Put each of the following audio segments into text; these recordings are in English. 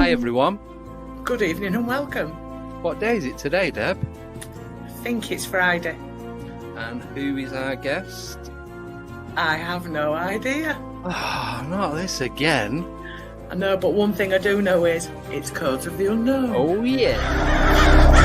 Hi everyone. Good evening and welcome. What day is it today, Deb? I think it's Friday. And who is our guest? I have no idea. Oh, not this again. I know, but one thing I do know is it's Codes of the Unknown. Oh yeah.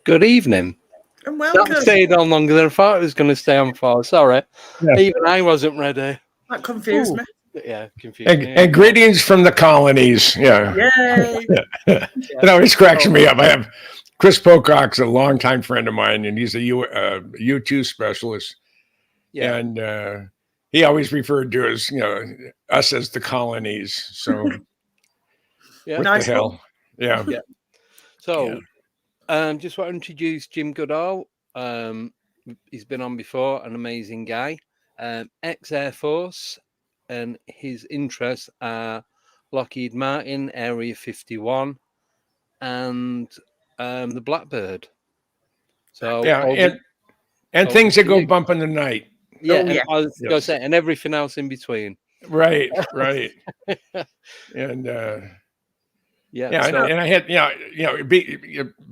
Good evening. And welcome. That stayed on longer than I thought it was going to stay on for. Sorry. Yeah. Even I wasn't ready. That confused me. Yeah, confused me. And greetings from the colonies. Yeah. Yay. It always cracks me up. I have Chris Pocock's a longtime friend of mine, and he's a U2 specialist. Yeah. And he always referred to us as the colonies. So yeah. What Nice the hell? Yeah. Yeah. So just want to introduce Jim Goodall. He's been on before, an amazing guy. Ex-Air Force, and his interests are Lockheed Martin, Area 51, and the Blackbird. So and things that go bump in the night. Yeah, I was going to say, and everything else in between. Right. And and I had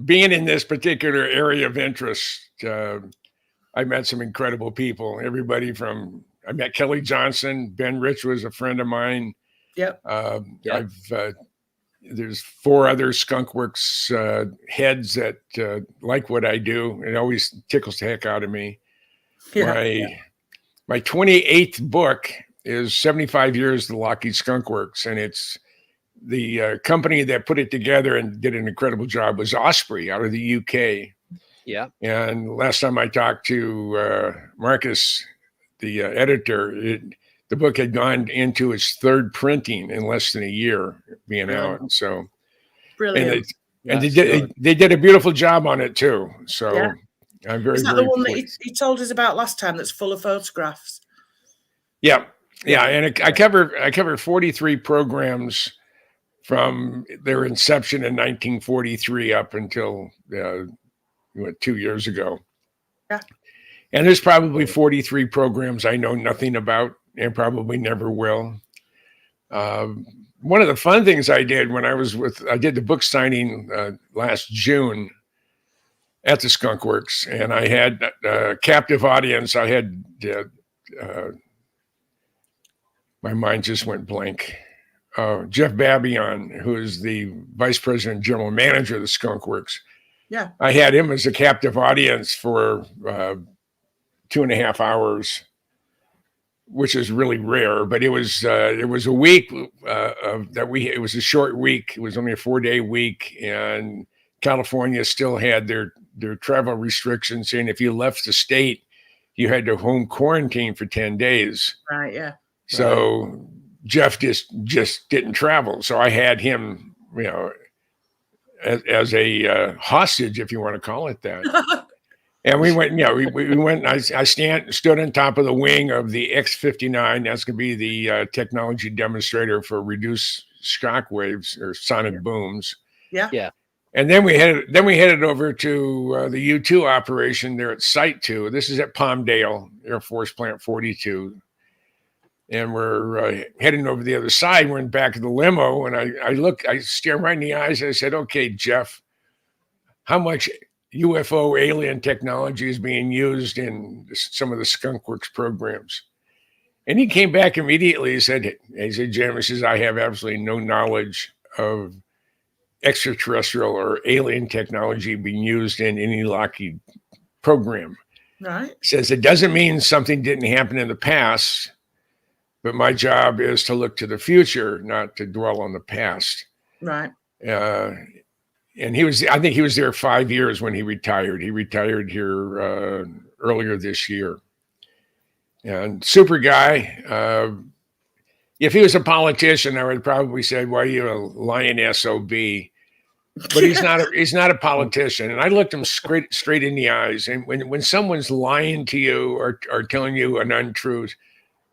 being in this particular area of interest, I met some incredible people. Everybody from I met Kelly Johnson, Ben Rich was a friend of mine. Yep. There's 4 other Skunk Works heads that like what I do. It always tickles the heck out of me. Yeah. My 28th book is 75 years of the Lockheed Skunk Works, and it's the company that put it together and did an incredible job was Osprey out of the UK. Yeah. And last time I talked to Marcus, the editor, the book had gone into its 3rd printing in less than a year being out. So brilliant. And they did a beautiful job on it too. So I'm very, Is that very the one pleased. that he told us about last time that's full of photographs? Yeah. And I cover 43 programs from their inception in 1943 up until 2 years ago. Yeah. And there's probably 43 programs I know nothing about and probably never will. One of the fun things I did when I did the book signing last June at the Skunk Works, and I had a captive audience. I had my mind just went blank. Jeff Babion, who is the vice president and general manager of the Skunk Works. Yeah. I had him as a captive audience for 2.5 hours. which is really rare. But it was a week it was a short week. It was only a 4-day week, and California still had their travel restrictions, saying if you left the state, you had to home quarantine for 10 days. Right. Yeah. So Jeff just didn't travel. So I had him, as a hostage, if you want to call it that. And we went, we went. I stood on top of the wing of the X-59. That's going to be the technology demonstrator for reduced shock waves or sonic booms. Yeah. Yeah. And then we headed over to the U-2 operation there at Site 2. This is at Palmdale Air Force Plant 42. And we're heading over the other side. We're in back of the limo, and I stare right in the eyes. And I said, "Okay, Jeff, how much UFO alien technology is being used in some of the Skunk Works programs?" And he came back immediately. He said, "Jim," he says, "I have absolutely no knowledge of extraterrestrial or alien technology being used in any Lockheed program." Right. He says, "It doesn't mean something didn't happen in the past, but my job is to look to the future, not to dwell on the past." Right. And I think he was there 5 years when he retired. He retired here earlier this year. And super guy. If he was a politician, I would probably say, "Why are you a lying SOB?" But he's not a politician. And I looked him straight in the eyes. And when someone's lying to you or telling you an untruth,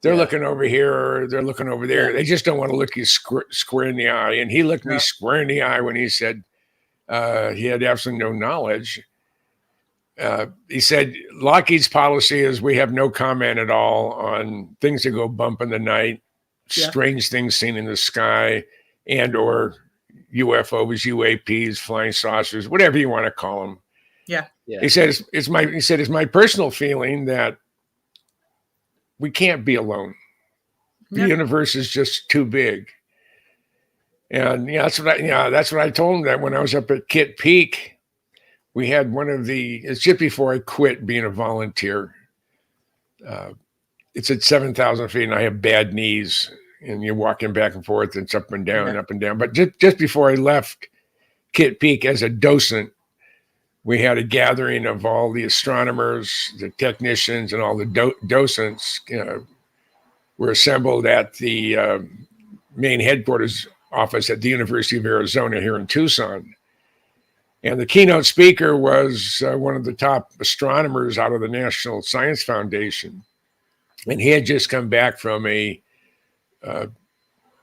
they're looking over here or they're looking over there. Yeah. They just don't want to look you square in the eye. And he looked me square in the eye when he said he had absolutely no knowledge. He said, "Lockheed's policy is we have no comment at all on things that go bump in the night, strange things seen in the sky, and or UFOs, UAPs, flying saucers, whatever you want to call them." Yeah. He said, it's my personal feeling that we can't be alone. The universe is just too big. And that's what I told him, that when I was up at Kitt Peak, we had it's just before I quit being a volunteer. It's at 7,000 feet and I have bad knees, and you're walking back and forth. It's up and down, up and down. But just before I left Kitt Peak as a docent, we had a gathering of all the astronomers, the technicians, and all the docents were assembled at the main headquarters office at the University of Arizona here in Tucson. And the keynote speaker was one of the top astronomers out of the National Science Foundation. And he had just come back from a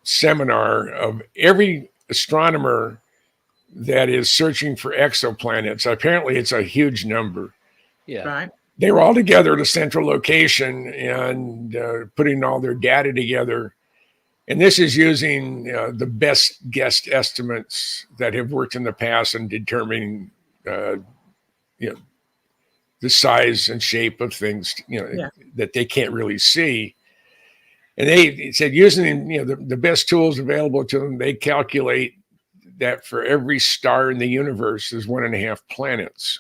seminar of every astronomer that is searching for exoplanets. Apparently, it's a huge number. Yeah. Right. They were all together at a central location and putting all their data together. And this is using the best guess estimates that have worked in the past in determining, the size and shape of things, that they can't really see. And they said using the best tools available to them, they calculate that for every star in the universe, there's 1.5 planets.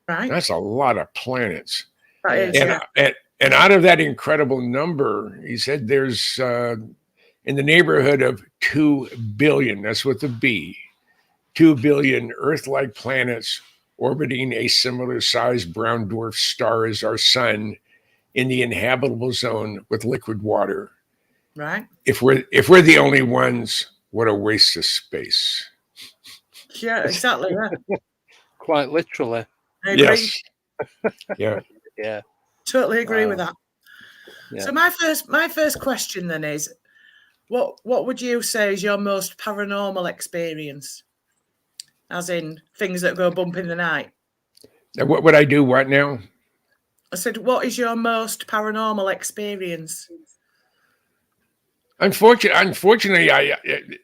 Right. That's a lot of planets. That is, and out of that incredible number, he said there's in the neighborhood of 2 billion, that's with a B, 2 billion Earth-like planets orbiting a similar sized brown dwarf star as our sun in the inhabitable zone with liquid water. Right. If we're the only ones, what a waste of space. Yeah, exactly. Yeah. Quite literally. I agree. Yes. Yeah. Totally agree with that. Yeah. So my first question then is, what would you say is your most paranormal experience? As in things that go bump in the night. What would I do? What now? I said, what is your most paranormal experience? Unfortunately,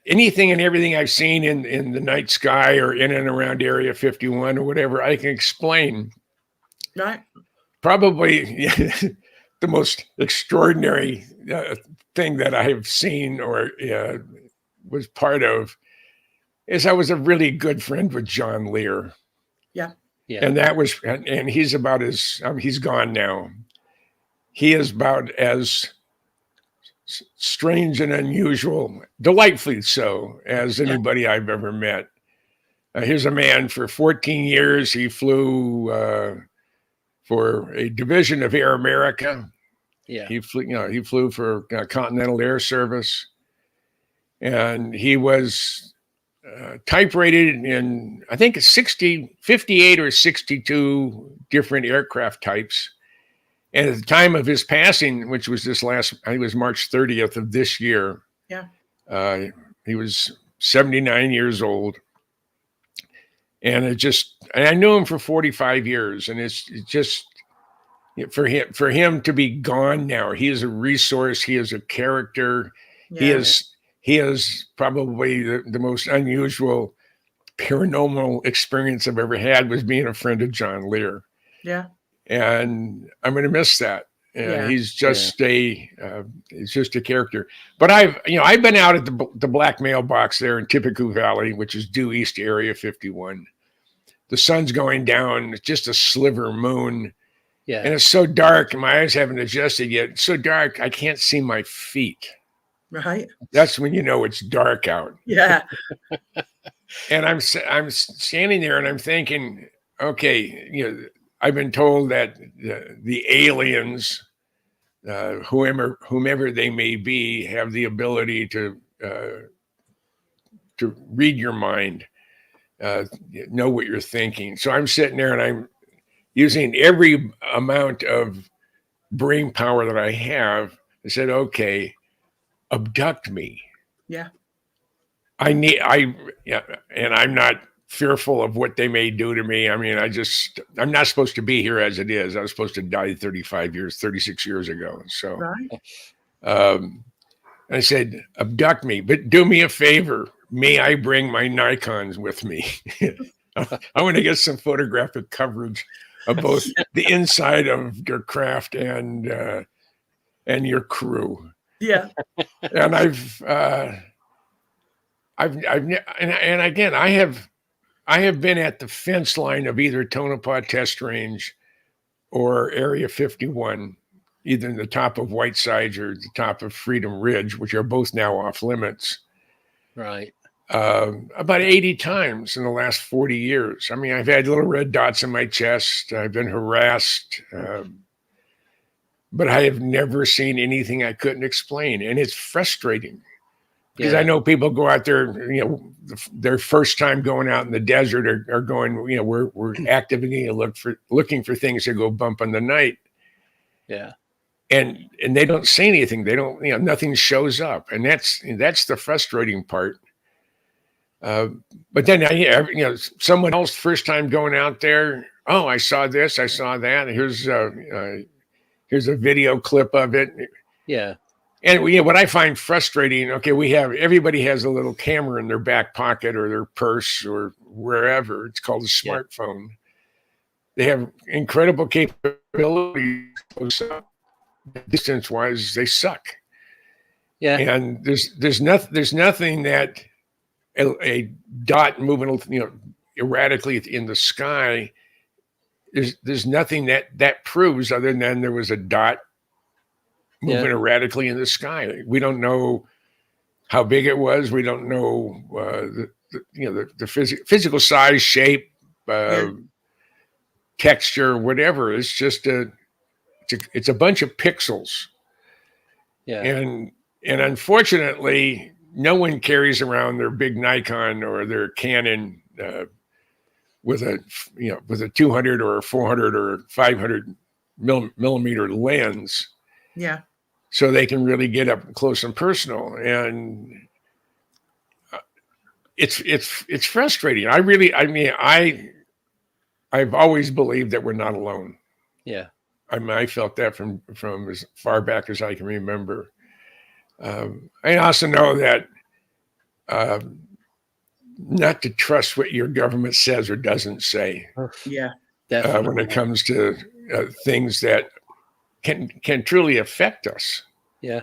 anything and everything I've seen in the night sky or in and around Area 51 or whatever, I can explain. Right. Probably the most extraordinary thing that I have seen or was part of is I was a really good friend with John Lear. Yeah. Yeah. And that was, and he's about as, he's gone now. He is about as strange and unusual, delightfully so, as anybody I've ever met. Here's a man for 14 years. He flew for a division of Air America. Yeah. He flew for Continental Air Service, and he was type rated in, I think, 58 or 62 different aircraft types. And at the time of his passing, which was I think it was March 30th of this year. Yeah. He was 79 years old. And I knew him for 45 years. And it's just for him to be gone now. He is a resource. He is a character. Yeah. He is probably the most unusual paranormal experience I've ever had, was being a friend of John Lear. Yeah. And I'm going to miss that. He's just he's just a character. But I've been out at the black mailbox there in Tippecanoe Valley, which is due east to Area 51. The sun's going down. It's just a sliver moon. Yeah. And it's so dark, and my eyes haven't adjusted yet. It's so dark, I can't see my feet. Right. That's when you know it's dark out. Yeah. And I'm standing there and I'm thinking, okay, I've been told that the aliens, whomever they may be, have the ability to read your mind, know what you're thinking. So I'm sitting there and I'm using every amount of brain power that I have. I said, okay, abduct me. Yeah. And I'm not fearful of what they may do to me. I mean, I'm not supposed to be here as it is. I was supposed to die 36 years ago. So, right. I said, abduct me, but do me a favor. May I bring my Nikons with me? I want to get some photographic coverage of both the inside of your craft and your crew. Yeah. And I have been at the fence line of either Tonopah Test Range or Area 51, either in the top of Whitesides or the top of Freedom Ridge, which are both now off limits. Right. About 80 times in the last 40 years. I mean, I've had little red dots in my chest. I've been harassed. But I have never seen anything I couldn't explain. And it's frustrating. Because I know people go out there, their first time going out in the desert are going, we're actively looking for things to go bump in the night. Yeah. And they don't say anything. They don't, nothing shows up. And that's the frustrating part. But then, someone else first time going out there, oh, I saw this, I saw that. Here's a video clip of it. Yeah. And what I find frustrating, everybody has a little camera in their back pocket or their purse or wherever. It's called a smartphone. They have incredible capabilities. Distance-wise, they suck. Yeah. And there's nothing that a dot moving, erratically in the sky. There's nothing that proves other than there was a dot moving erratically in the sky. We don't know how big it was. We don't know the physical size, shape, texture, whatever. It's just it's a bunch of pixels. Yeah. And unfortunately, no one carries around their big Nikon or their Canon with a 200 or a 400 or 500 millimeter lens. Yeah. So they can really get up close and personal. And it's frustrating. I've always believed that we're not alone. Yeah. I felt that from as far back as I can remember. I also know that not to trust what your government says or doesn't say. Yeah. When it comes to things that can truly affect us. Yeah.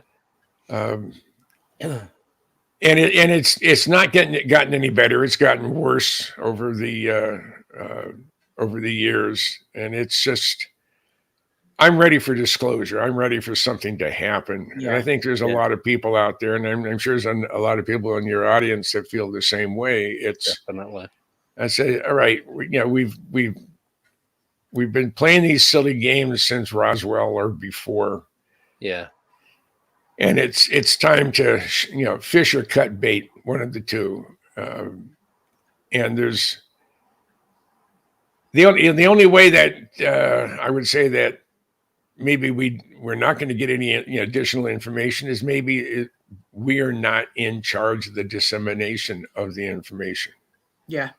And it's not gotten any better. It's gotten worse over the years, and it's just I'm ready for disclosure. I'm ready for something to happen. Yeah. And I think there's a lot of people out there, and I'm sure there's a lot of people in your audience that feel the same way. It's Definitely. I say, all right, we've been playing these silly games since Roswell or before. Yeah. And it's time to fish or cut bait, one of the two. And there's the only way that I would say that maybe we're not going to get any additional information is maybe we are not in charge of the dissemination of the information. Yeah.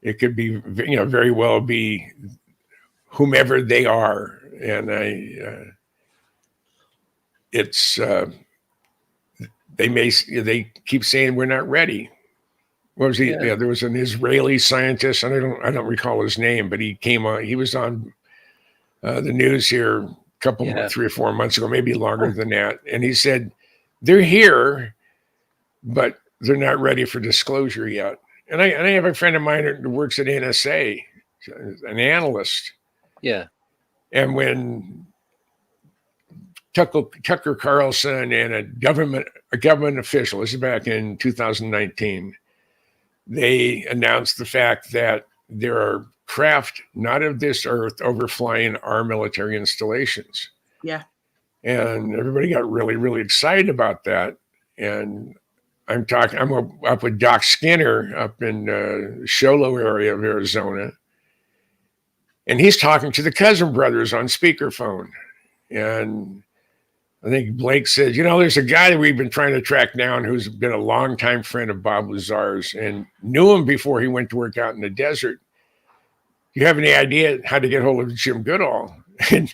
It could be very well be whomever they are, and they keep saying we're not ready. What was he? Yeah, there was an Israeli scientist, and I don't recall his name, but he came on. He was on the news here a couple 3 or 4 months ago, maybe longer than that, and he said they're here, but they're not ready for disclosure yet. And I have a friend of mine who works at NSA, an analyst. Yeah. And when Tucker Carlson and a government official, this is back in 2019, they announced the fact that there are craft not of this earth overflying our military installations. Yeah. And everybody got really, really excited about that. And I'm up with Doc Skinner up in Sholo area of Arizona. And he's talking to the Cousin brothers on speakerphone. And I think Blake said, there's a guy that we've been trying to track down who's been a longtime friend of Bob Lazar's and knew him before he went to work out in the desert. Do you have any idea how to get hold of Jim Goodall? And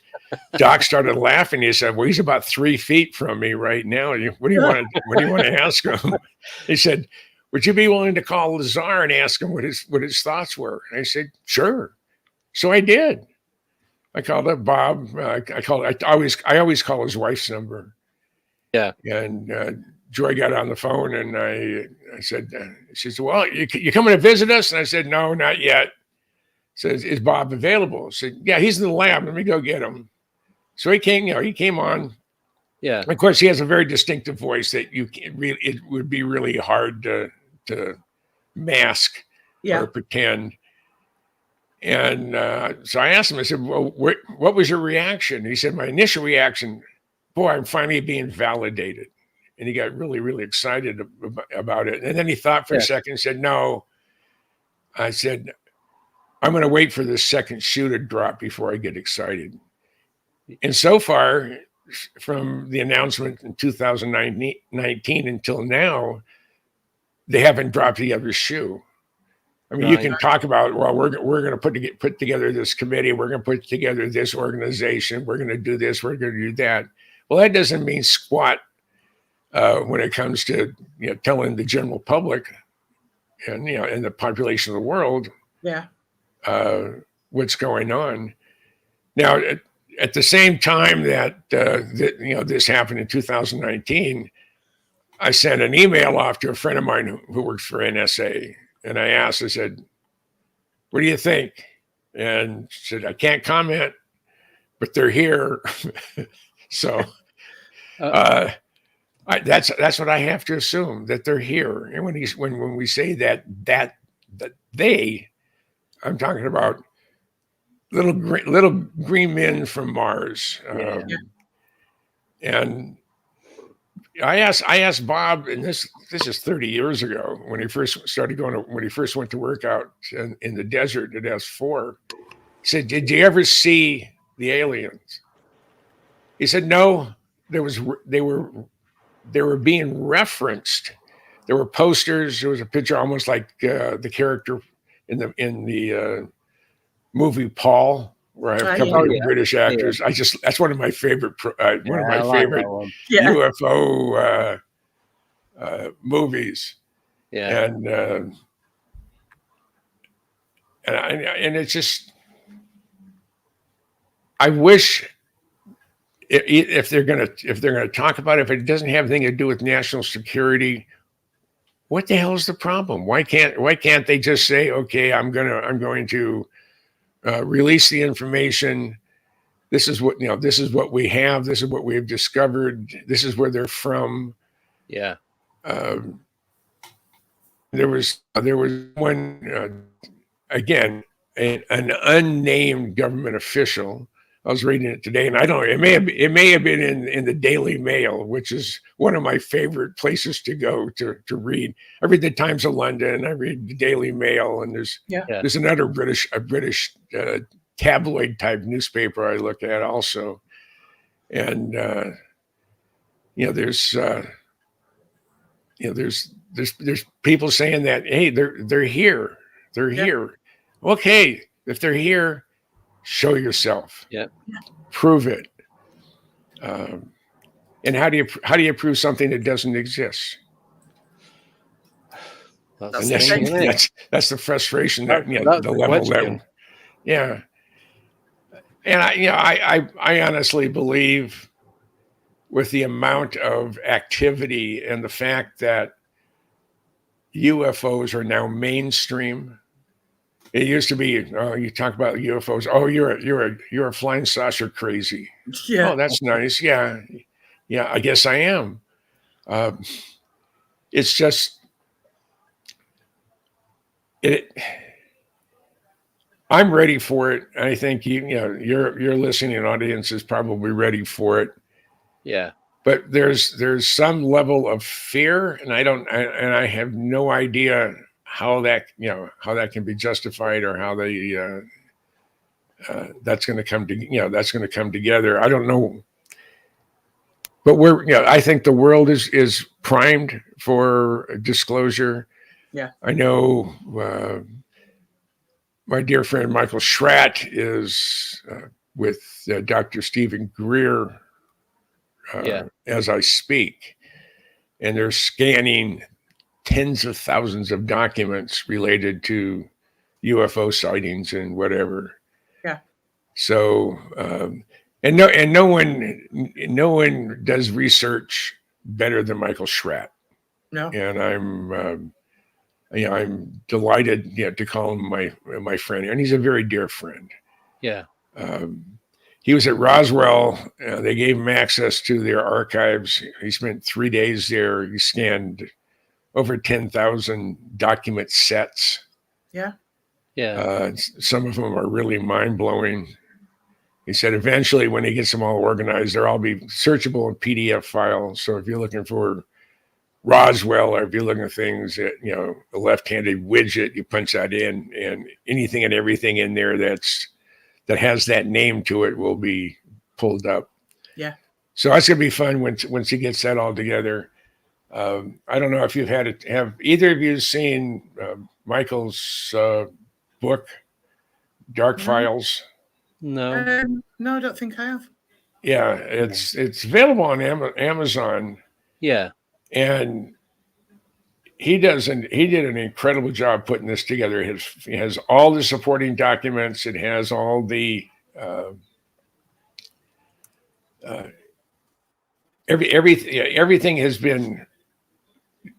Doc started laughing. He said, well, he's about 3 feet from me right now. What do you want to ask him? He said, would you be willing to call Lazar and ask him what his thoughts were? And I said, sure. So I did. I called up Bob. I always call his wife's number. Yeah. And Joy got on the phone, and I said, she said, well, you coming to visit us? And I said, no, not yet. Says, is Bob available? I said, yeah, he's in the lab. Let me go get him. So he came on. Yeah. Of course, he has a very distinctive voice that it would be really hard to mask or pretend. And so I asked him, I said, well, what was your reaction? He said, my initial reaction, boy, I'm finally being validated. And he got really, really excited about it. And then he thought for a second and said, no. I said, I'm going to wait for this second shoe to drop before I get excited. And so far, from the announcement in 2019 until now, they haven't dropped the other shoe. I mean, you can talk about, well, we're going to put together this committee. We're going to put together this organization. We're going to do this. We're going to do that. Well, that doesn't mean squat when it comes to telling the general public and and the population of the world what's going on. Now, at the same time that this happened in 2019, I sent an email off to a friend of mine who works for NSA. And I said, what do you think? And she said, I can't comment, but they're here. So that's what I have to assume, that they're here. And when we say that they, I'm talking about little green men from Mars. And I asked Bob, and this is 30 years ago when he first went to work out in the desert at S4. He said, "Did you ever see the aliens?" He said, "No. They were being referenced. There were posters. There was a picture almost like the character in the movie Paul, where I have a couple of British actors. That's one of my favorite UFO movies. Yeah. And it's just, I wish if they're gonna talk about it, if it doesn't have anything to do with national security, what the hell is the problem? Why can't they just say, okay, I'm going to release the information, this is what, this is what we have. This is what we've discovered. This is where they're from. Yeah. There was one, again, an unnamed government official. I was reading it today, and I don't know, it may have been in the Daily Mail, which is one of my favorite places to go to read. I read the Times of London, I read the Daily Mail, and there's another British tabloid type newspaper I look at also. And there's people saying that, hey, they're here. They're here. Okay, if they're here, show yourself. Yeah. Prove it. And how do you prove something that doesn't exist? That's the frustration that the level that. Yeah. And I honestly believe, with the amount of activity and the fact that UFOs are now mainstream. It used to be, you talk about UFOs. Oh, you're a flying saucer crazy. Yeah. Oh, that's nice. Yeah, I guess I am. It's just I'm ready for it. I think your listening audience is probably ready for it. Yeah. But there's some level of fear, and I have no idea how that can be justified, or how that's going to come together. I don't know, but I think the world is primed for disclosure. Yeah, I know. My dear friend Michael Schratt is with Dr. Stephen Greer as I speak, and they're scanning tens of thousands of documents related to UFO sightings and whatever. Yeah. So, no one does research better than Michael Schratt. No. And I'm delighted to call him my friend, and he's a very dear friend. Yeah. He was at Roswell. They gave him access to their archives. He spent 3 days there. He scanned over 10,000 document sets. Yeah. Yeah. Some of them are really mind-blowing. He said eventually, when he gets them all organized, they'll all be searchable in PDF files. So if you're looking for Roswell, or if you're looking at things that, a left-handed widget, you punch that in, and anything and everything in there that has that name to it will be pulled up. Yeah. So that's gonna be fun once he gets that all together. I don't know if you've have either of you seen Michael's book, Dark Files? No. No, I don't think I have. Yeah, it's available on Amazon. Yeah. And he did an incredible job putting this together. It has all the supporting documents. It has all the everything has been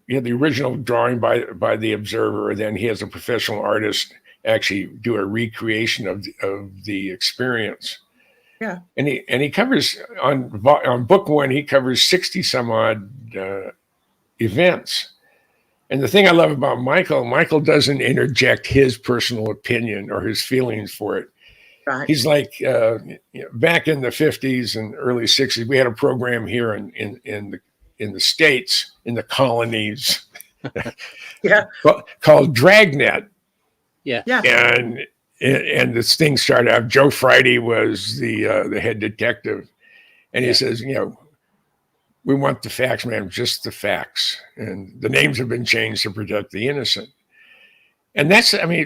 the original drawing by the observer. Then he has a professional artist actually do a recreation of the experience. Yeah, and he covers on book one. He covers 60 some odd events. And the thing I love about Michael doesn't interject his personal opinion or his feelings for it. Right. He's like, back in the 50s and early 60s, we had a program here in the States, in the colonies, called Dragnet. Yeah. Yeah. And this thing started out. Joe Friday was the head detective, and he says, we want the facts, man, just the facts. And the names have been changed to protect the innocent. And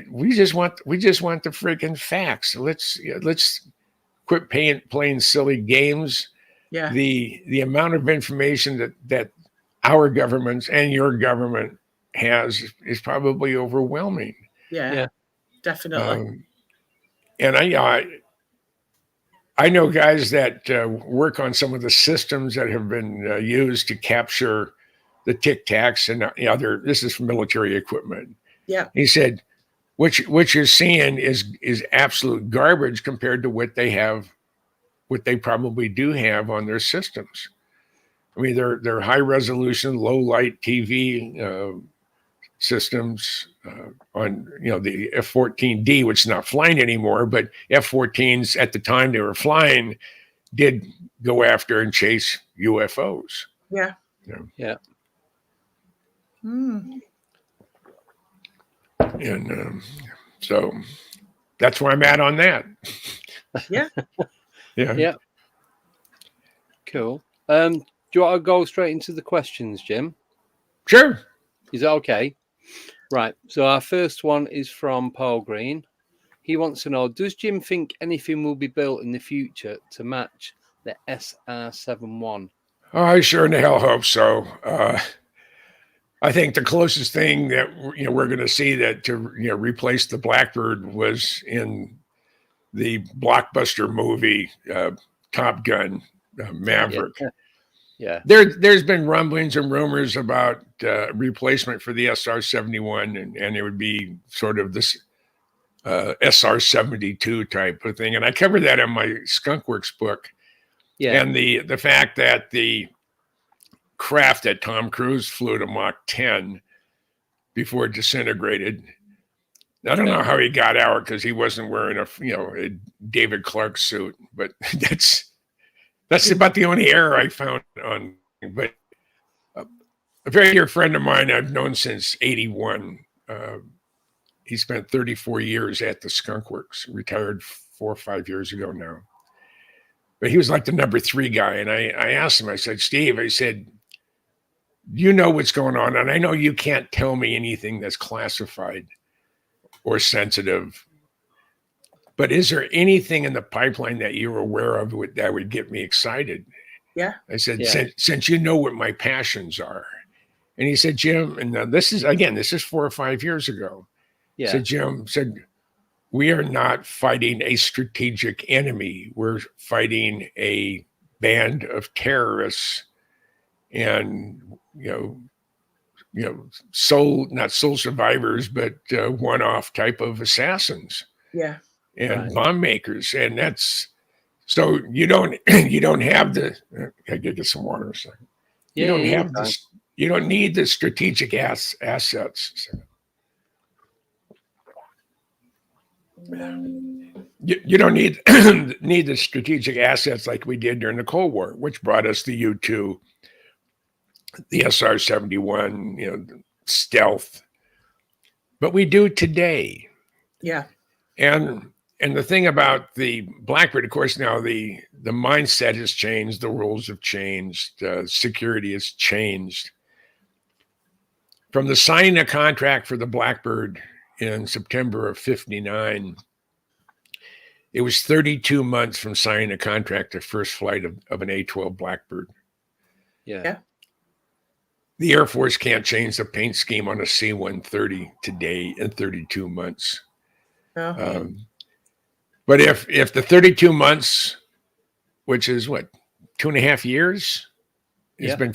we just want the freaking facts. Let's quit playing silly games. Yeah. The amount of information that our governments and your government has is probably overwhelming. Yeah. Definitely. And I know guys that work on some of the systems that have been used to capture the Tic Tacs and other. This is from military equipment. Yeah. He said, what you're seeing is absolute garbage compared to what they have what they probably do have on their systems. I mean, they're high resolution, low light TV systems on, the F-14D, which is not flying anymore, but F-14s at the time they were flying did go after and chase UFOs. Yeah. Yeah. Mm. And so that's where I'm at on that. Yeah. Yeah. Cool. Do you want to go straight into the questions, Jim? Sure. Is that okay? Right. So our first one is from Paul Green. He wants to know, does Jim think anything will be built in the future to match the SR-71? Oh, I sure in the hell hope so. I think the closest thing that we're going to see that to replace the Blackbird was in the blockbuster movie Top Gun Maverick. Yeah. There's been rumblings and rumors about replacement for the SR-71, and it would be sort of this SR-72 type of thing. And I covered that in my Skunk Works book. Yeah. And the fact that the craft that Tom Cruise flew to Mach 10 before it disintegrated. I don't know how he got out because he wasn't wearing a David Clark suit, but that's about the only error I found on. But a very dear friend of mine I've known since '81. He spent 34 years at the Skunk Works, retired 4 or 5 years ago now. But he was like the number 3 guy. And I asked him, I said, Steve, I said, you know what's going on. And I know you can't tell me anything that's classified or sensitive. But is there anything in the pipeline that you're aware of that would get me excited? Yeah. I said, since you know what my passions are. And he said, Jim, and this is 4 or 5 years ago. Yeah. So Jim said, we are not fighting a strategic enemy. We're fighting a band of terrorists and, not soul survivors, but one-off type of assassins. Yeah. And bomb makers. And that's, so you don't have the, I gotta get some water a second. You don't have this, you don't need the strategic assets. You don't need the strategic assets like we did during the Cold War, which brought us the U-2, the SR-71, stealth. But we do today. Yeah. And the thing about the Blackbird, of course, now the mindset has changed, the rules have changed, security has changed. From the signing a contract for the Blackbird in September of '59, it was 32 months from signing a contract to first flight of an A-12 Blackbird. Yeah. The Air Force can't change the paint scheme on a C-130 today in 32 months. Oh. But if the 32 months, which is what, 2.5 years? It's been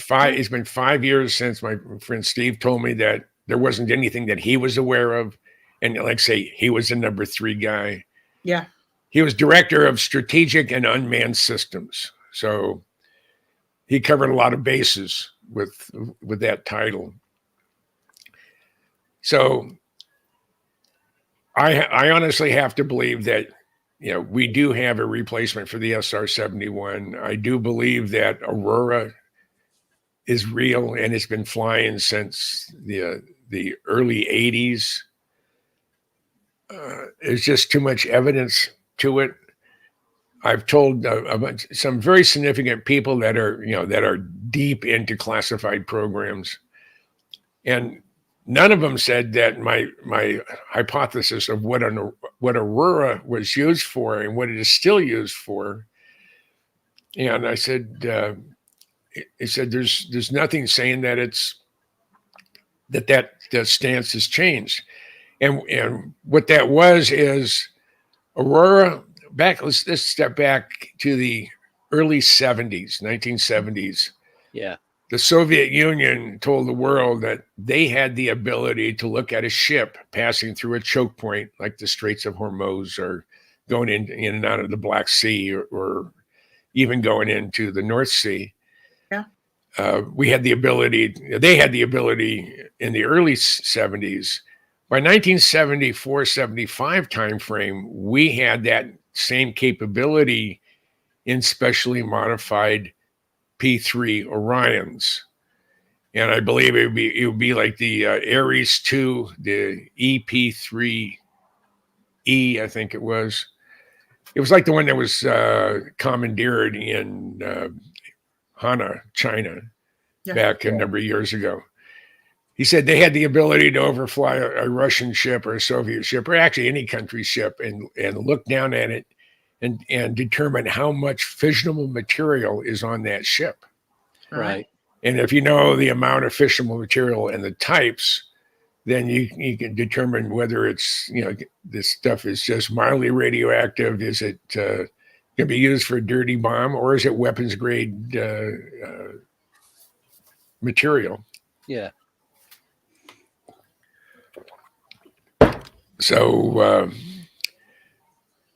5 years since my friend Steve told me that there wasn't anything that he was aware of. And like say, he was the number 3 guy. Yeah. He was director of strategic and unmanned systems. So he covered a lot of bases with that title. So I honestly have to believe that, we do have a replacement for the SR-71. I do believe that Aurora is real and it's been flying since the early 80s. There's just too much evidence to it. I've told some very significant people that are deep into classified programs, and none of them said that my hypothesis of what Aurora was used for and what it is still used for. And I said, he said, there's nothing saying that that stance has changed. And what that was is Aurora let's step back to the early 1970s. Yeah. The Soviet Union told the world that they had the ability to look at a ship passing through a choke point like the Straits of Hormuz or going in and out of the Black Sea or even going into the North Sea. Yeah. They had the ability in the early 70s. By 1974, 75 timeframe, we had that same capability in specially modified P3 Orions. And I believe it would be like the Ares 2, the EP3E, I think it was. It was like the one that was commandeered in Hana, China, back a number of years ago. He said they had the ability to overfly a Russian ship or a Soviet ship, or actually any country's ship, and look down at it and determine how much fissionable material is on that ship. Right. And if you know the amount of fissionable material and the types, then you can determine whether it's, this stuff is just mildly radioactive. Is it going to be used for a dirty bomb, or is it weapons grade material? Yeah. So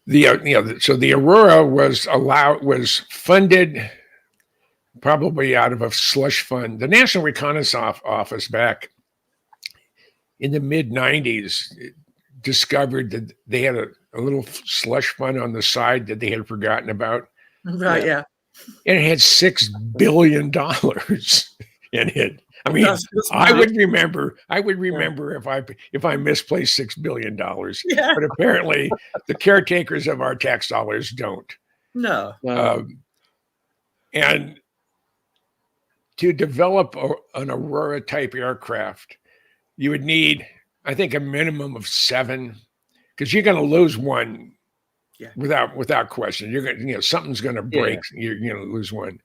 the Aurora was funded probably out of a slush fund. The National Reconnaissance Office back in the mid 90s discovered that they had a little slush fund on the side that they had forgotten about. Right. Yeah. And it had $6 billion in it. I mean, I would remember if I misplaced $6 billion, but apparently the caretakers of our tax dollars don't. No. And to develop an Aurora type aircraft, you would need, I think, a minimum of 7, because you're going to lose one without question. You're going to, something's going to break. Yeah. You're going to lose one.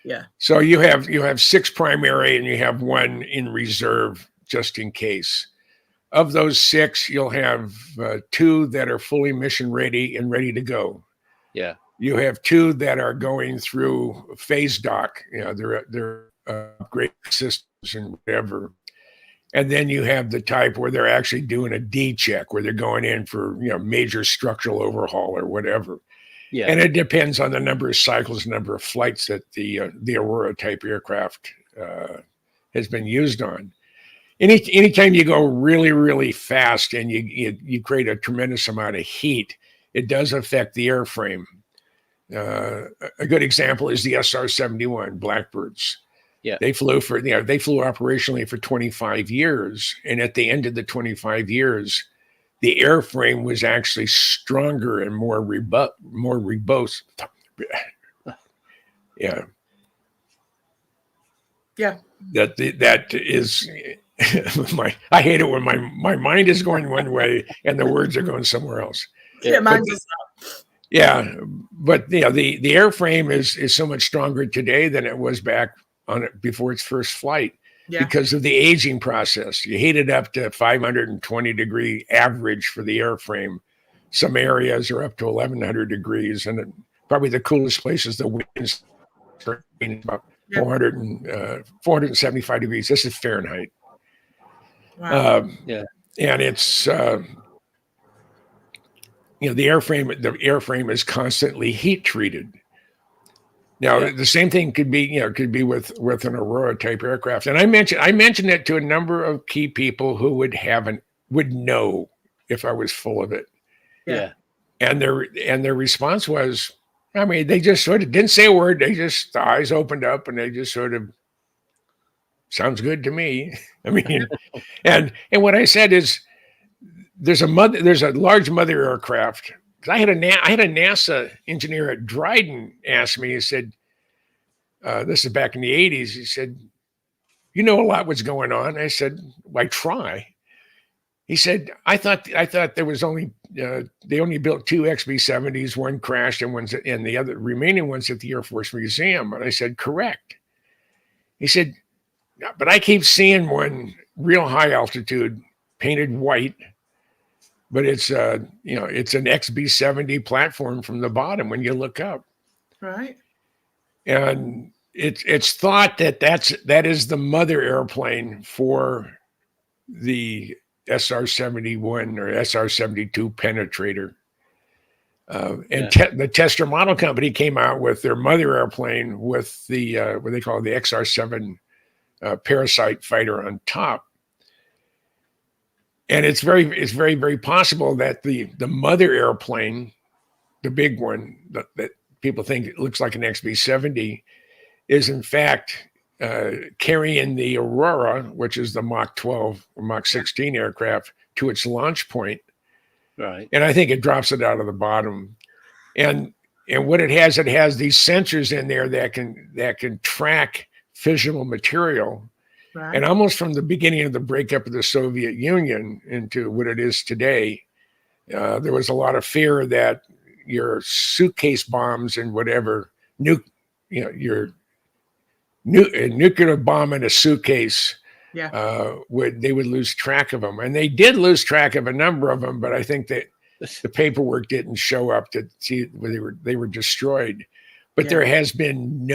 Yeah. So you have 6 primary and you have 1 in reserve just in case. Of those 6, you'll have 2 that are fully mission ready and ready to go. Yeah. You have 2 that are going through phase dock. They're upgrade systems and whatever. And then you have the type where they're actually doing a D check, where they're going in for major structural overhaul or whatever. Yeah. And it depends on the number of cycles, number of flights that the Aurora type aircraft has been used on. Anytime you go really, really fast and you create a tremendous amount of heat, it does affect the airframe. A good example is the SR-71 Blackbirds. Yeah, they flew operationally for 25 years, and at the end of the 25 years, the airframe was actually stronger and more robust. Yeah. Yeah. That is I hate it when my mind is going one way and the words are going somewhere else. Yeah, but the airframe is so much stronger today than it was back on it before its first flight. Yeah. Because of the aging process. You heat it up to 520 degree average for the airframe. Some areas are up to 1100 degrees, and probably the coolest place is the winds about 475 degrees. This is Fahrenheit. Wow. And it's the airframe is constantly heat treated. Now, the same thing could be with an Aurora type aircraft. And I mentioned it to a number of key people who would know if I was full of it. Yeah. And their response was, I mean, they just sort of didn't say a word. They just, the eyes opened up and they just sort of, sounds good to me. I mean, and what I said is, there's a large mother aircraft. I had a NASA engineer at Dryden ask me, he said, this is back in the 80s. He said, you know a lot what's going on. I said, I try. He said, I thought there was only, they only built 2 XB-70s, one crashed and the other remaining ones at the Air Force Museum. And I said, correct. He said, but I keep seeing one real high altitude painted white, but it's it's an XB-70 platform from the bottom when you look up. Right. And it's thought that is the mother airplane for the SR-71 or SR-72 penetrator. The Tester Model Company came out with their mother airplane with the what they call the XR-7 parasite fighter on top. And it's very, very possible that the mother airplane, the big one that people think it looks like an XB-70, is in fact carrying the Aurora, which is the Mach 12 or Mach 16 aircraft, to its launch point. Right. And I think it drops it out of the bottom. And what it has these sensors in there that can track fissionable material. Right. And almost from the beginning of the breakup of the Soviet Union into what it is today, there was a lot of fear that your suitcase bombs and whatever, your nuclear bomb in a suitcase, they would lose track of them. And they did lose track of a number of them, but I think that the paperwork didn't show up to see where they were destroyed. But there has been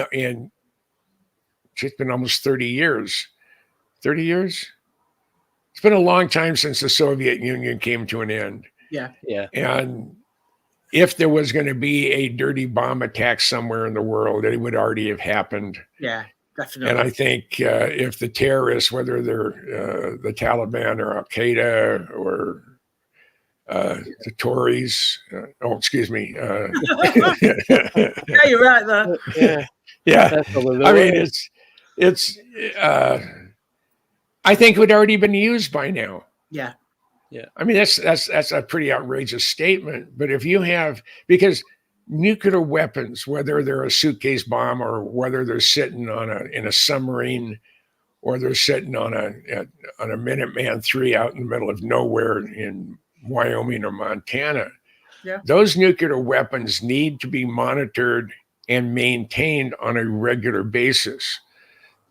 it's been almost 30 years. 30 years? It's been a long time since the Soviet Union came to an end. Yeah. Yeah. And if there was going to be a dirty bomb attack somewhere in the world, it would already have happened. Yeah, definitely. And I think if the terrorists, whether they're the Taliban or Al-Qaeda or the Tories, excuse me. Yeah, you're right there. Yeah. I mean, it's I think it would already been used by now. Yeah. Yeah. I mean, that's a pretty outrageous statement. But if you have, because nuclear weapons, whether they're a suitcase bomb or whether they're sitting in a submarine or they're sitting on a Minuteman III out in the middle of nowhere in Wyoming or Montana, those nuclear weapons need to be monitored and maintained on a regular basis.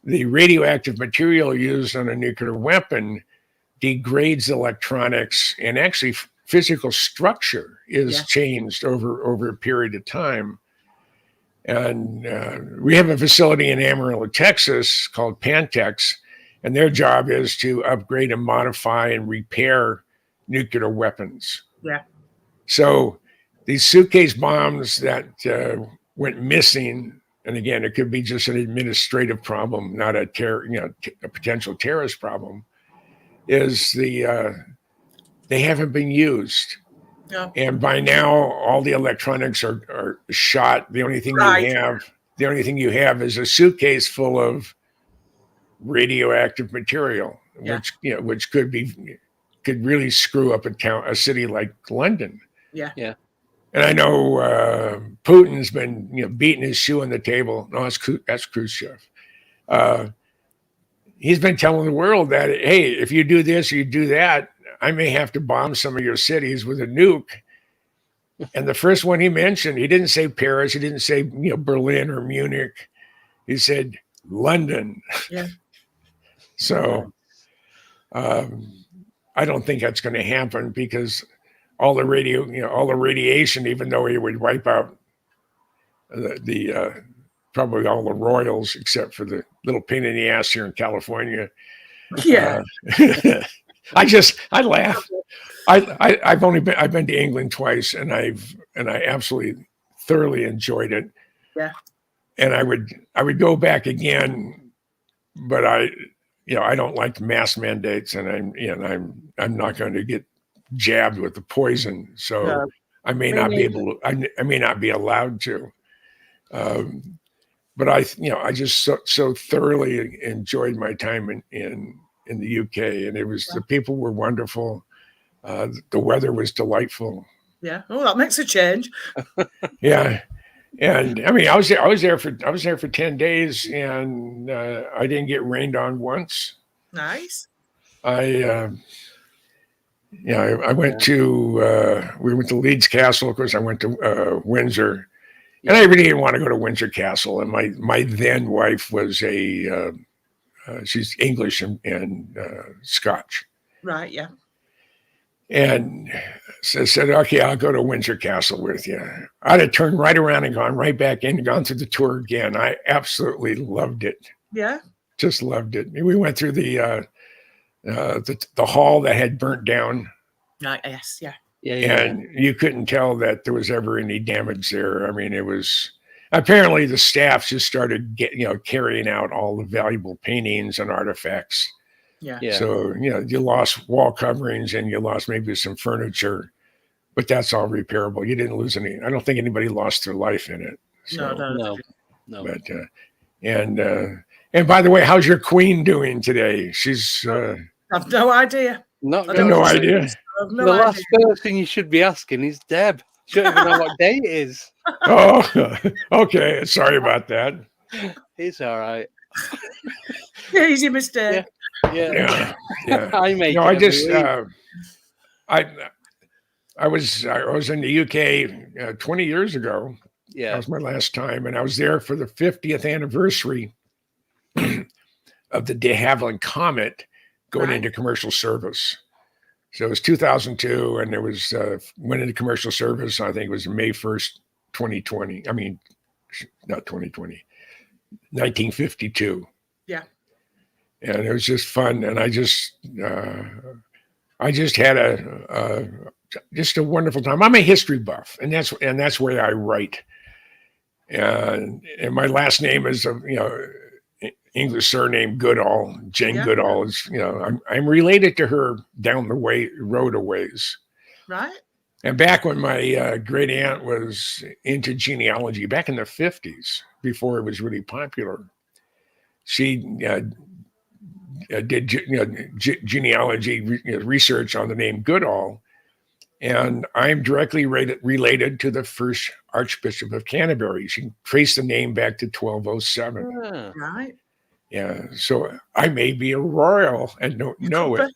The radioactive material used on a nuclear weapon degrades electronics, and actually physical structure is changed over a period of time. And we have a facility in Amarillo, Texas called Pantex, and their job is to upgrade and modify and repair nuclear weapons. Yeah. So these suitcase bombs that went missing, and again, it could be just an administrative problem, not a potential terrorist problem, is they haven't been used. Yeah. And by now, all the electronics are shot. The only thing you have is a suitcase full of radioactive material, which could really screw up a city like London. Yeah. Yeah. And I know Putin's been beating his shoe on the table. No, that's Khrushchev. He's been telling the world that, hey, if you do this or you do that, I may have to bomb some of your cities with a nuke. And the first one he mentioned, he didn't say Paris, he didn't say Berlin or Munich. He said London. Yeah. So I don't think that's going to happen because all the radiation, even though it would wipe out the probably all the royals except for the little pain in the ass here in California. Yeah. I laugh. I've been to England twice, and I absolutely thoroughly enjoyed it. Yeah. And I would go back again, but I don't like mask mandates, and I'm not going to get jabbed with the poison, so I may not be able to. I may not be allowed to. But I just so thoroughly enjoyed my time in the UK, and the people were wonderful. The weather was delightful. Yeah. Oh, that makes a change. Yeah. And I mean, I was there for 10 days, and I didn't get rained on once. Nice. I went to we went to Leeds Castle. Of course, I went to Windsor, and I really didn't want to go to Windsor Castle. And my then wife was she's English and Scotch. Right. Yeah. And so said, okay, I'll go to Windsor Castle with you. I'd have turned right around and gone right back in and gone through the tour again. I absolutely loved it. Yeah. Just loved it. We went through the hall that had burnt down. Yes. Yeah. And you couldn't tell that there was ever any damage there. I mean, it was apparently the staff just started carrying out all the valuable paintings and artifacts. So, you lost wall coverings and you lost maybe some furniture, but that's all repairable. You didn't lose any. I don't think anybody lost their life in it. So, No. But, and by the way, how's your queen doing today? She's, I've no idea. No idea. The last person you should be asking is Deb. She don't even know what day it is. Oh, okay. Sorry about that. It's all right. Easy mistake. Yeah. I make. I just I was in the UK 20 years ago. Yeah, that was my last time, and I was there for the 50th anniversary of the de Havilland Comet going into commercial service. So it was 2002, and it was went into commercial service. I think it was May 1st, 2020. I mean, not 2020, 1952. Yeah. And it was just fun, and I just had a wonderful time. I'm a history buff, and that's where I write. And my last name is English surname Goodall. Jane Goodall is I'm related to her down the road a ways. Right. And back when my great aunt was into genealogy, back in the 50s, before it was really popular, she did genealogy research on the name Goodall, and I'm directly related to the first Archbishop of Canterbury. She traced the name back to 1207. Right. Yeah, so I may be a royal and don't know it.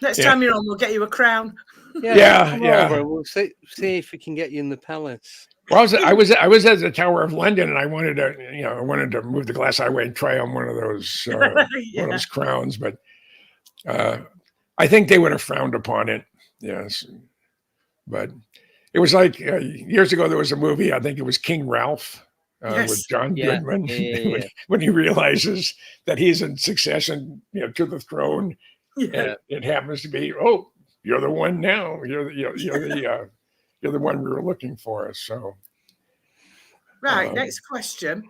Next time you're on, we'll get you a crown. Yeah. We'll see if we can get you in the palace. Well, I was at the Tower of London, and I wanted to move the glass eye and try on one of those one of those crowns, but I think they would have frowned upon it. Yes, but it was like years ago there was a movie. I think it was King Ralph with John Goodman when he realizes that he's in succession, to the throne. And it happens to be, you're the one now. You're the one we were looking for. So, right. Next question.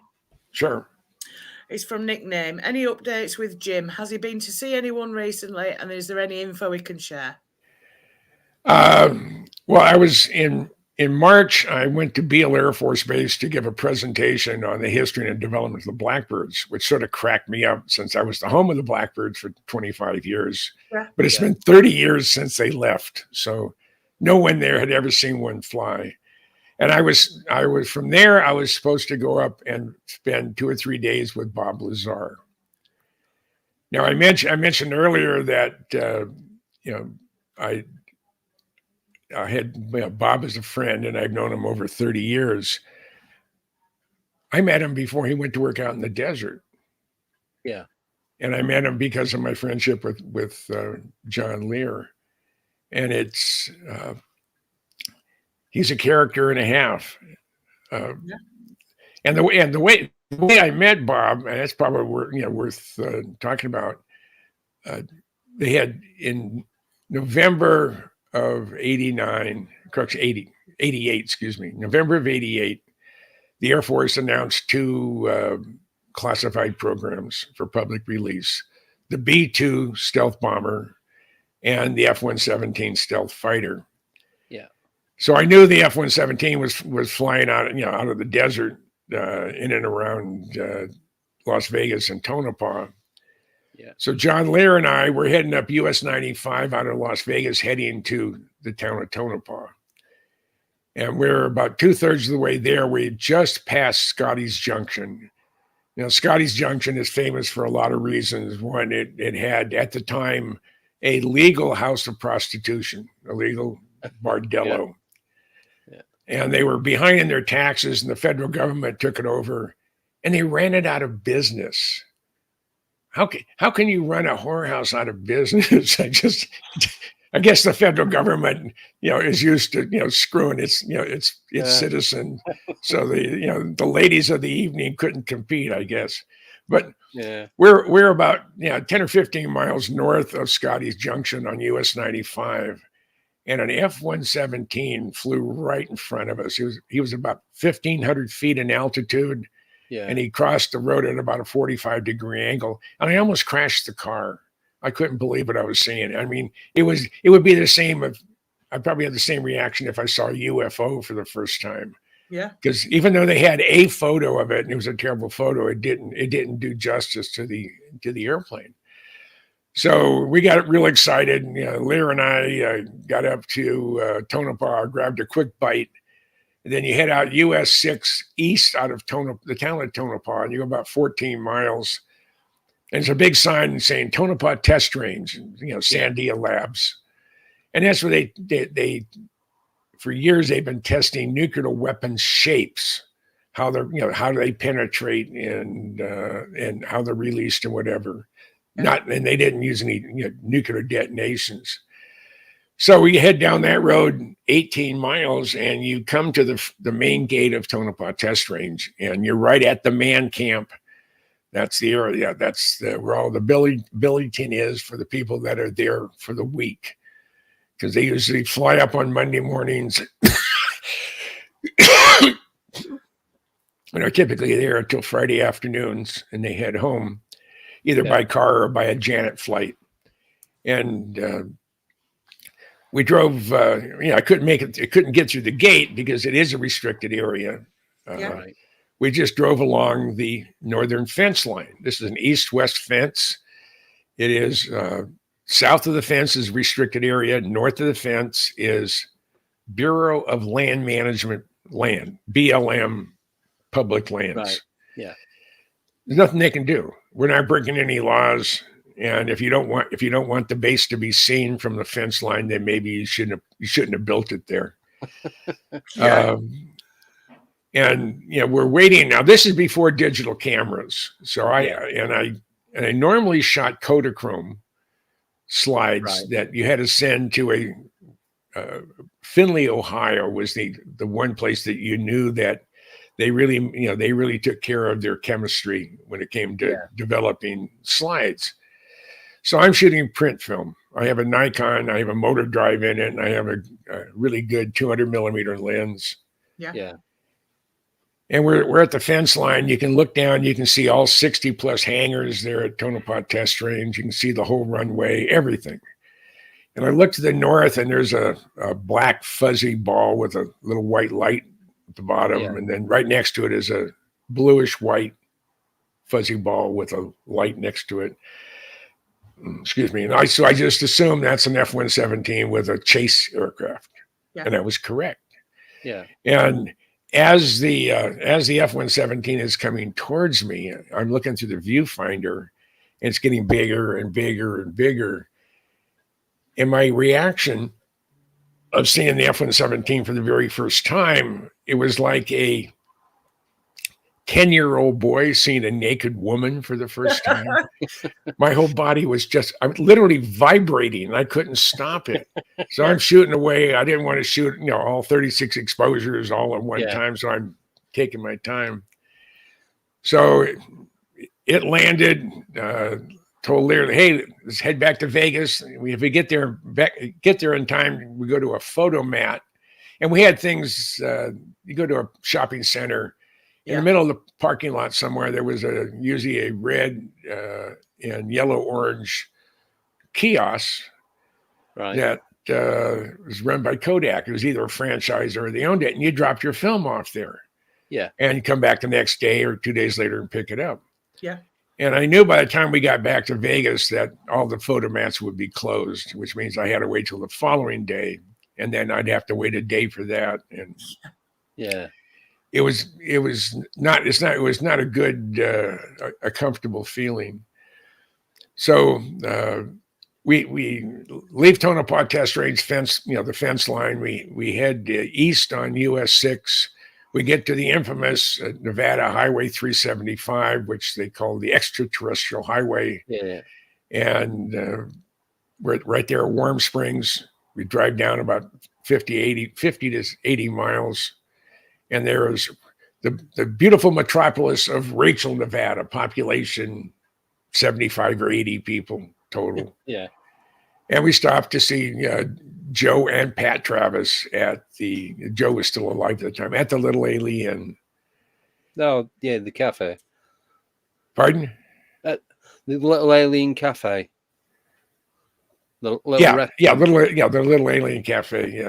Sure. It's from Nickname. Any updates with Jim? Has he been to see anyone recently? And is there any info he can share? Well, I was in March. I went to Beale Air Force Base to give a presentation on the history and development of the Blackbirds, which sort of cracked me up since I was the home of the Blackbirds for 25 years. Yeah. But it's been 30 years since they left. So no one there had ever seen one fly. And I was from there, I was supposed to go up and spend 2 or 3 days with Bob Lazar. Now, I mentioned earlier that, I had Bob as a friend, and I've known him over 30 years. I met him before he went to work out in the desert. Yeah. And I met him because of my friendship with John Lear. And it's, he's a character and a half. And the way I met Bob, and that's probably worth talking about. They had in November of 88, November of 88, the Air Force announced 2 classified programs for public release: the B-2 stealth bomber and the F-117 stealth fighter. Yeah. So I knew the F-117 was flying out of the desert in and around Las Vegas and Tonopah. Yeah. So John Lear and I were heading up US 95 out of Las Vegas, heading to the town of Tonopah. And we're about 2/3 of the way there. We just passed Scotty's Junction. Scotty's Junction is famous for a lot of reasons. One, it had at the time a legal house of prostitution, a legal bordello. Yeah. And they were behind in their taxes, and the federal government took it over, and they ran it out of business. How can you run a whorehouse out of business? I guess the federal government, is used to, screwing its citizen. So the ladies of the evening couldn't compete, I guess. But Yeah. we're about 10 or 15 miles north of Scotty's Junction on US 95, and an F-117 flew right in front of us. He was about 1,500 feet in altitude, Yeah. and he crossed the road at about a 45-degree angle, and I almost crashed the car. I couldn't believe what I was seeing. I mean, it would be the same if I'd probably have the same reaction if I saw a UFO for the first time. Yeah. Because even though they had a photo of it and it was a terrible photo, it didn't do justice to the airplane. So we got real excited. Lear and I got up to Tonopah, grabbed a quick bite, and then you head out US 6 east out of the town of Tonopah, and you go about 14 miles. And there's a big sign saying Tonopah Test Range, Sandia Labs. And that's where they for years they've been testing nuclear weapons shapes, how they're how do they penetrate and how they're released and whatever. And they didn't use any nuclear detonations. So we head down that road 18 miles and you come to the main gate of Tonopah Test Range, and you're right at the man camp. That's the area. That's where all the billing is for the people that are there for the week, because they usually fly up on Monday mornings and are typically there until Friday afternoons, and they head home either by car or by a Janet flight. And we drove, I couldn't make it. I couldn't get through the gate because it is a restricted area. Right. We just drove along the northern fence line. This is an east-west fence. It is south of the fence is restricted area. North of the fence is Bureau of Land Management land, BLM public lands. Right. Yeah. There's nothing they can do. We're not breaking any laws. And if you don't want the base to be seen from the fence line, then maybe you shouldn't have built it there. And we're waiting now. This is before digital cameras, so I normally shot Kodachrome slides that you had to send to a Findlay, Ohio was the one place that you knew that they really took care of their chemistry when it came to developing slides. So I'm shooting print film. I have a Nikon. I have a motor drive in it, and I have a really good 200 millimeter lens. Yeah. And we're at the fence line. You can look down. You can see all 60 plus hangars there at Tonopah Test Range. You can see the whole runway, everything. And I look to the north, and there's a black fuzzy ball with a little white light at the bottom. Yeah. And then right next to it is a bluish white fuzzy ball with a light next to it. Excuse me. And so I just assumed that's an F-117 with a chase aircraft. Yeah. And that was correct. Yeah. And as the F-117 is coming towards me, I'm looking through the viewfinder, and it's getting bigger and bigger and bigger. And my reaction of seeing the F-117 for the very first time, it was like a 10-year-old boy seeing a naked woman for the first time. My whole body was I was literally vibrating. I couldn't stop it. So I'm shooting away. I didn't want to shoot, all 36 exposures all at one time. So I'm taking my time. So it landed, told Lear, hey, let's head back to Vegas. If we get there in time, we go to a FotoMat. And we had things, you go to a shopping center, in the middle of the parking lot somewhere, there was usually a red and yellow-orange kiosk that was run by Kodak. It was either a franchise or they owned it, and you dropped your film off there. Yeah. And you come back the next day or 2 days later and pick it up. Yeah. And I knew by the time we got back to Vegas that all the FotoMats would be closed, which means I had to wait till the following day, and then I'd have to wait a day for that. And it was not a good, a comfortable feeling. So we leave Tonopah Test Range fence, the fence line. We head east on US 6. We get to the infamous Nevada Highway 375, which they call the extraterrestrial highway. Yeah. And we're right there at Warm Springs. We drive down about 50 to 80 miles. And there's the beautiful metropolis of Rachel, Nevada, population 75 or 80 people total. Yeah. And we stopped to see Joe and Pat Travis Joe was still alive at the time, at the Little Alien. Oh, yeah, the cafe. Pardon? The Little Alien Cafe. The little the Little Alien Cafe.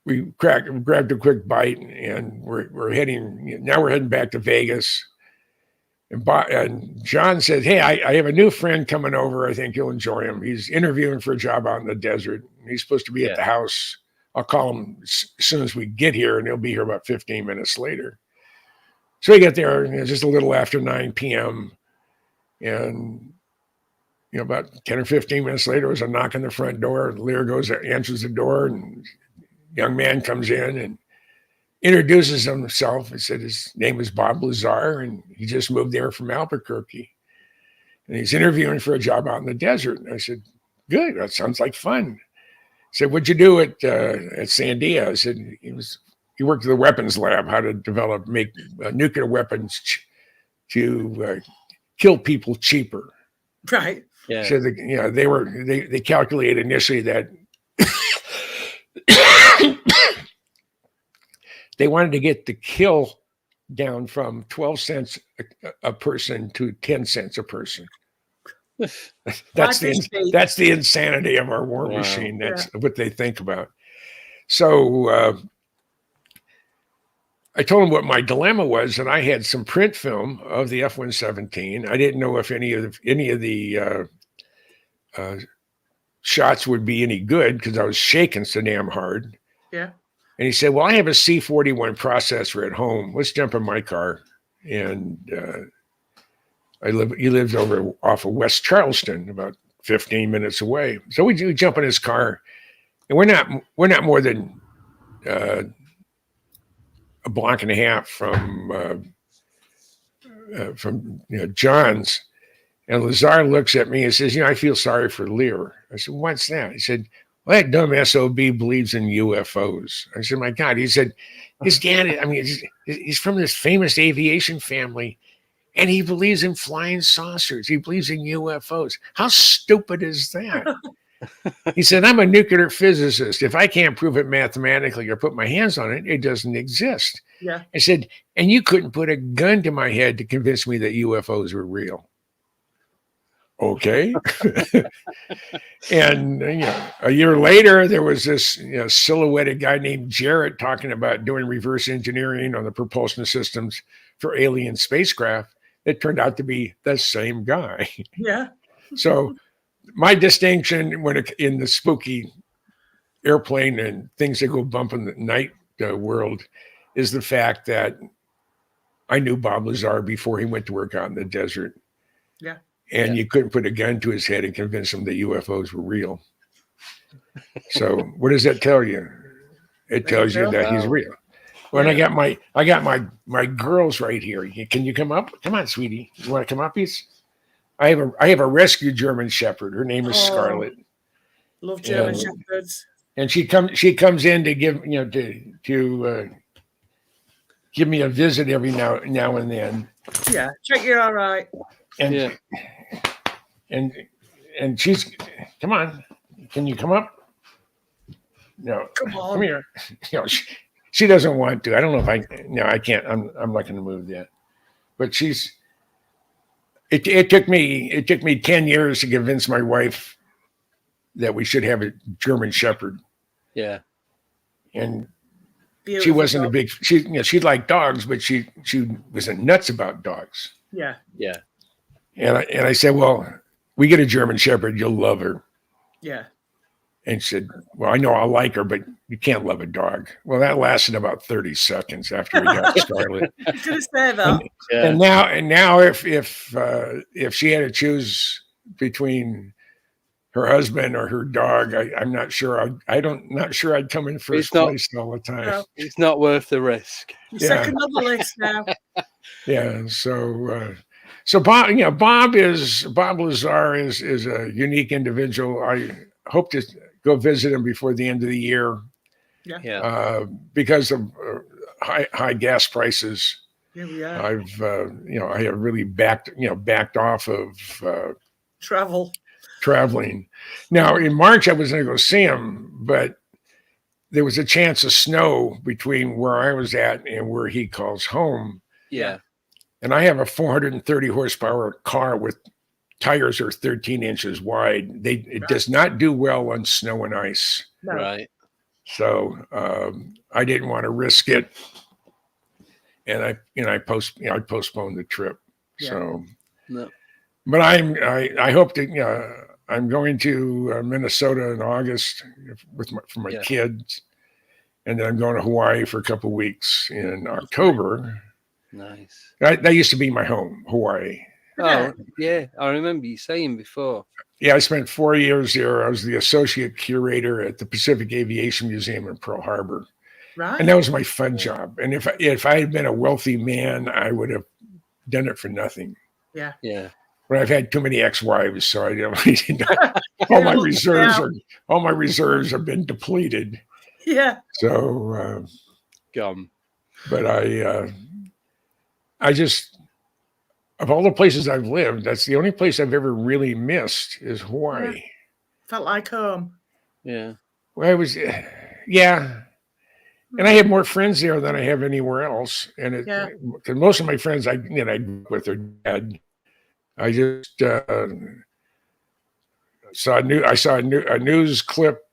We grabbed a quick bite, and we're heading back to Vegas. And John said, "Hey, I have a new friend coming over. I think you'll enjoy him. He's interviewing for a job out in the desert. He's supposed to be at the house. I'll call him as soon as we get here, and he'll be here about 15 minutes later." So we get there, and it's just a little after 9 p.m. And about 10 or 15 minutes later, there was a knock on the front door. Lear answers the door, and a young man comes in and introduces himself. He said his name is Bob Lazar, and he just moved there from Albuquerque. And he's interviewing for a job out in the desert. And I said, "Good, that sounds like fun." He said, "What'd you do at Sandia?" I said, he worked at the weapons lab, how to make nuclear weapons to kill people cheaper. Right. Yeah. So they calculated initially that they wanted to get the kill down from 12 cents a person to 10 cents a person. That's the insanity of our war machine. That's what they think about. So I told him what my dilemma was, and I had some print film of the F-117. I didn't know if any of the shots would be any good because I was shaking so damn hard. Yeah. And he said, "Well, I have a C-41 processor at home. Let's jump in my car." And he lives over off of West Charleston, about 15 minutes away. So we jump in his car, and we're not more than a block and a half from John's. And Lazar looks at me and says, "I feel sorry for Lear." I said, "What's that?" He said, "Well, that dumb SOB believes in UFOs." I said, "My God." He said, his dad, he's from this famous aviation family, and he believes in flying saucers. He believes in UFOs. How stupid is that? He said, "I'm a nuclear physicist. If I can't prove it mathematically or put my hands on it, it doesn't exist." Yeah. I said, "And you couldn't put a gun to my head to convince me that UFOs were real." Okay. And a year later, there was this silhouetted guy named Jarrett talking about doing reverse engineering on the propulsion systems for alien spacecraft. It turned out to be the same guy. Yeah. So my distinction in the spooky airplane and things that go bump in the night world is the fact that I knew Bob Lazar before he went to work out in the desert. Yeah. And you couldn't put a gun to his head and convince him that UFOs were real. So what does that tell you? It tells you that he's real. Well, I got my girls right here. Can you come up? Come on, sweetie. You want to come up? I have a rescue German Shepherd. Her name is Scarlet. Love German Shepherds. And she comes in to give give me a visit every now and then. Yeah, check you're all right. And and she's, come on, can you come up? No, come here. She doesn't want to. I don't know if I can't. I'm not going to move yet. But it took me 10 years to convince my wife that we should have a German Shepherd. Yeah. And Beautiful she wasn't dog. she liked dogs, but she wasn't nuts about dogs. Yeah. Yeah. And I said, well, we get a German Shepherd, you'll love her. Yeah. And she said, well, I know I'll like her, but you can't love a dog. Well, that lasted about 30 seconds after we got Scarlet. I was going to say that. And now if she had to choose between her husband or her dog, I'm not sure. Not sure I'd come in first place all the time. No. It's not worth the risk. Second on the list now. Yeah. So Bob Lazar is a unique individual. I hope to go visit him before the end of the year. Yeah. Because of high gas prices. Yeah. I've I have really backed off of traveling. Now in March I was going to go see him, but there was a chance of snow between where I was at and where he calls home. Yeah. And I have a 430 horsepower car with tires are 13 inches wide. It does not do well on snow and ice. No. Right. So I didn't want to risk it, and I postponed the trip. Yeah. So, No. but I hope to. I'm going to Minnesota in August for my kids, and then I'm going to Hawaii for a couple of weeks in October. Nice. That used to be my home, Hawaii. Oh, yeah. I remember you saying before. Yeah, I spent 4 years there. I was the associate curator at the Pacific Aviation Museum in Pearl Harbor. Right. And that was my fun job. And if I had been a wealthy man, I would have done it for nothing. Yeah. Yeah. But I've had too many ex-wives, so I don't. all my reserves have been depleted. Yeah. So Gone. But I just, of all the places I've lived, that's the only place I've ever really missed is Hawaii. Yeah. Felt like home. Yeah. Well, I was, yeah. And I have more friends there than I have anywhere else. And because most of my friends I grew up with are dead. I just saw a news clip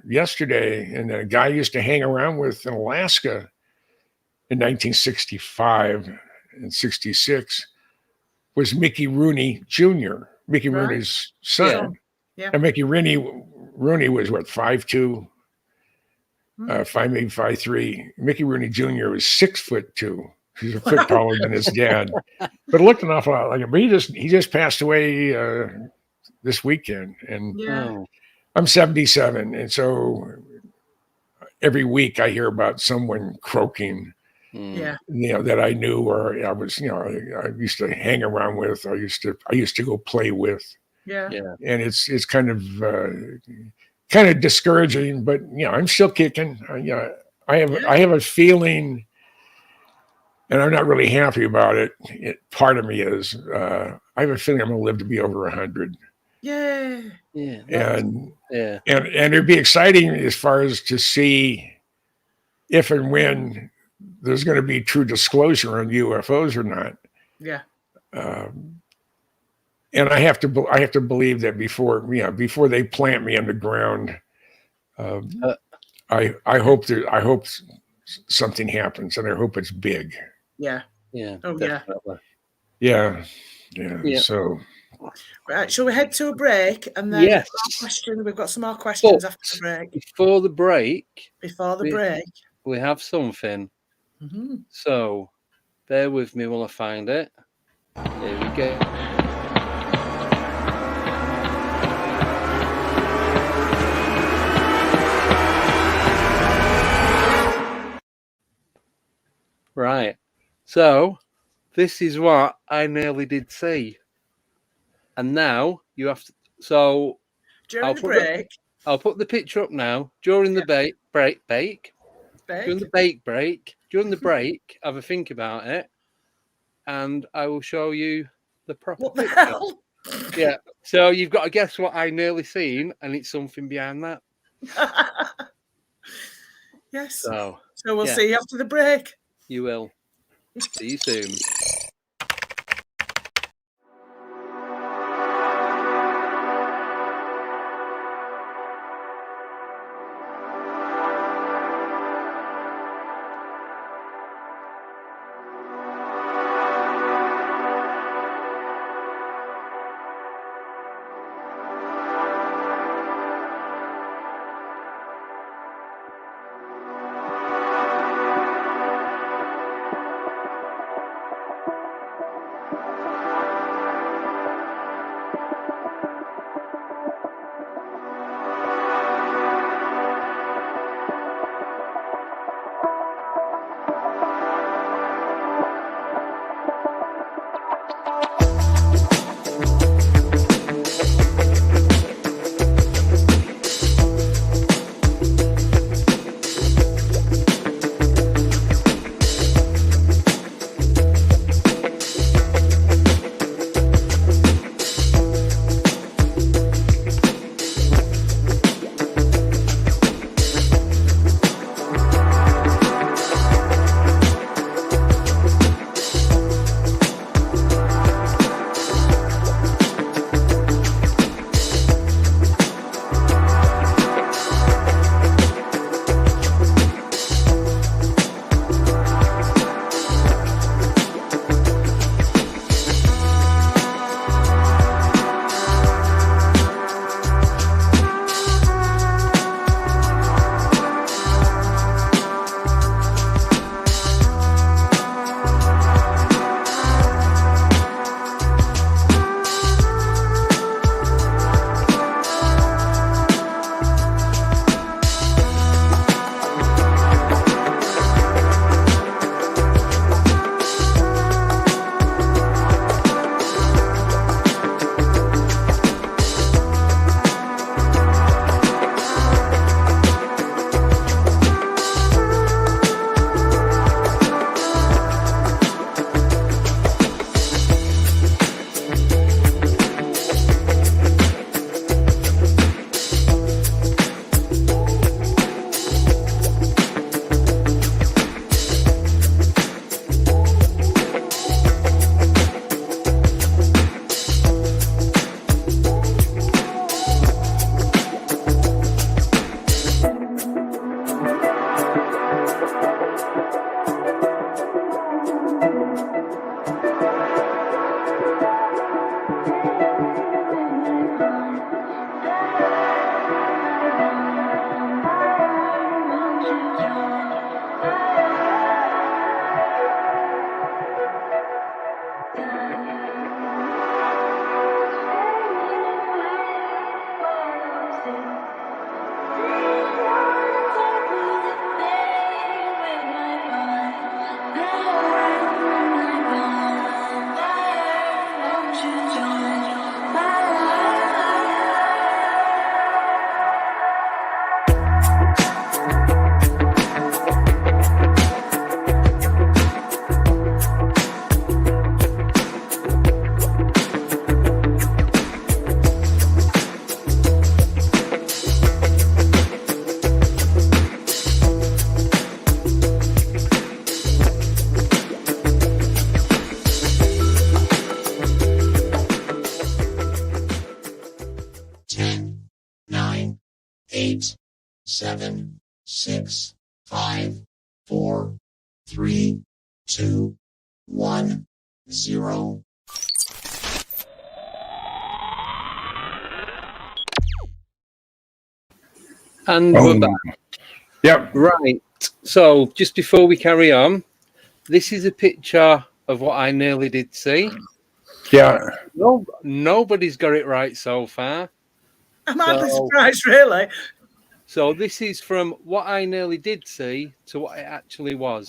yesterday, and a guy I used to hang around with in Alaska in 1965 and 66 was Mickey Rooney Jr., Mickey Rooney's son. Yeah. And Mickey Rooney was what, 5'2", 5', maybe 5'3". Mickey Rooney Jr. was 6'2". He's a foot taller than his dad, but looked an awful lot like him. But he just passed away this weekend, and I'm 77, and so every week I hear about someone croaking. Yeah. That I knew, or I was, I used to hang around with, I used to go play with. Yeah. And it's kind of discouraging, but I'm still kicking. I have a feeling, and I'm not really happy about it. Part of me is, I have a feeling I'm going to live to be over 100. Yeah. Yeah. And it'd be exciting as far as to see if and when there's going to be true disclosure on UFOs or not. Yeah. And I have to believe that before they plant me underground, I hope something happens, and I hope it's big. Yeah. Yeah. Oh, definitely. Yeah. So, right, shall we head to a break and then we've got some more questions after the break. Before the break, we have something. Mm-hmm. So, bear with me while I find it. Here we go. Right. So, this is what I nearly did see. And now you have to. So, during the break, I'll put the picture up now. During the during the break, have a think about it, and I will show you the proper what the picture. hell? Yeah. So you've got to guess what I nearly seen, and it's something behind that. Yes. So we'll see you after the break. You will. See you soon. 10, 9, 8, 7, 6, 5, 4, 3, 2, 1, 0. And we're back. Yep. Right. So just before we carry on, this is a picture of what I nearly did see. Yeah. No, nobody's got it right so far. I'm hardly surprised, really. So this is from what I nearly did see to what it actually was.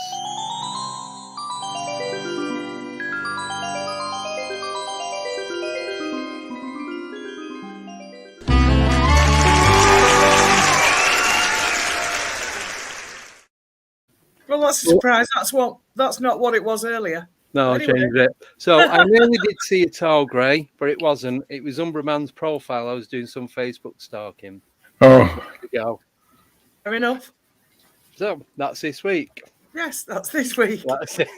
Well, that's a surprise. That's not what it was earlier. No, Anyway. I changed it. So I nearly did see a tall grey, but it wasn't. It was Umbraman's profile. I was doing some Facebook stalking. Oh. There we go. Fair enough. So that's this week. Yes, that's this week. That's it.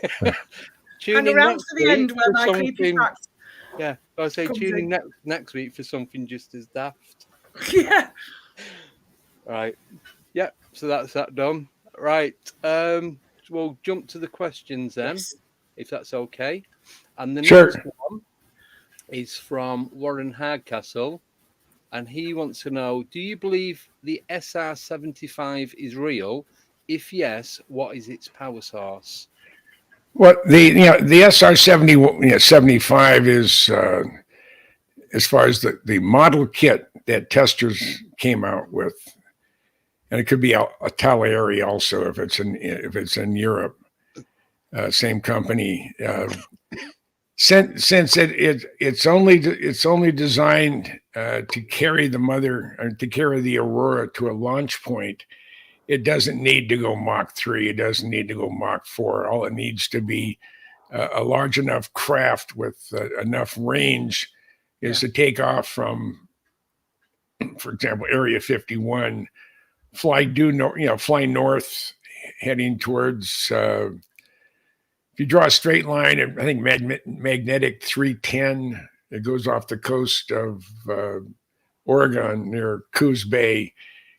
And around to the end where my creepy fact. Yeah, I say comes tune in in. next week for something just as daft. Yeah. Right. Yep. So that's that done. Right. We'll jump to the questions then, Yes. if that's okay. And the Sure. next one is from Warren Hardcastle, and he wants to know: do you believe the SR-75 is real? If yes, what is its power source? Well, the SR-75 is as far as the model kit that testers came out with, and it could be a Talari also if it's in Europe. Same company. Since it's only designed to carry the Aurora to a launch point. It doesn't need to go Mach 3. It doesn't need to go Mach 4. All it needs to be a large enough craft with enough range is to take off from, for example, Area 51, fly north, heading towards. If you draw a straight line, I think magnetic 310, it goes off the coast of Oregon near Coos Bay.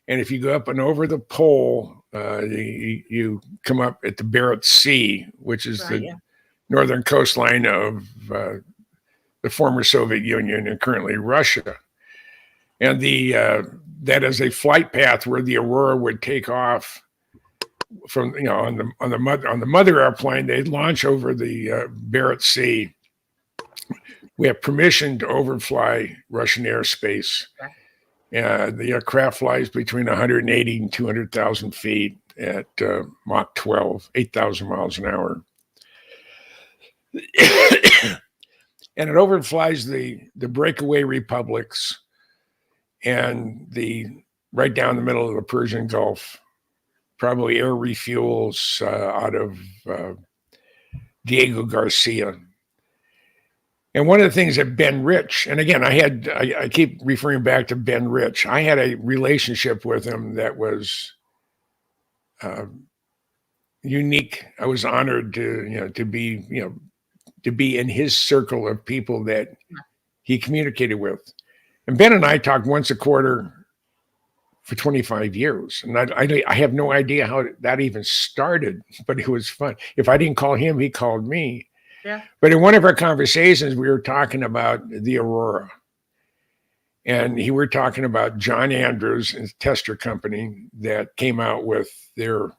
And if you go up and over the pole, you come up at the Barrett Sea, which is northern coastline of the former Soviet Union and currently Russia. And that is a flight path where the Aurora would take off from, on the mother airplane. They'd launch over the Barrett Sea. We have permission to overfly Russian airspace. The aircraft flies between 180 and 200,000 feet at Mach 12, 8,000 miles an hour. And it overflies the breakaway republics and right down the middle of the Persian Gulf. Probably air refuels out of Diego Garcia. And one of the things that Ben Rich, and again, I keep referring back to Ben Rich. I had a relationship with him that was unique. I was honored to be in his circle of people that he communicated with. And Ben and I talked once a quarter for 25 years. And I have no idea how that even started, but it was fun. If I didn't call him, he called me. Yeah. But in one of our conversations, we were talking about the Aurora. And we were talking about John Andrews and Tester Company that came out with their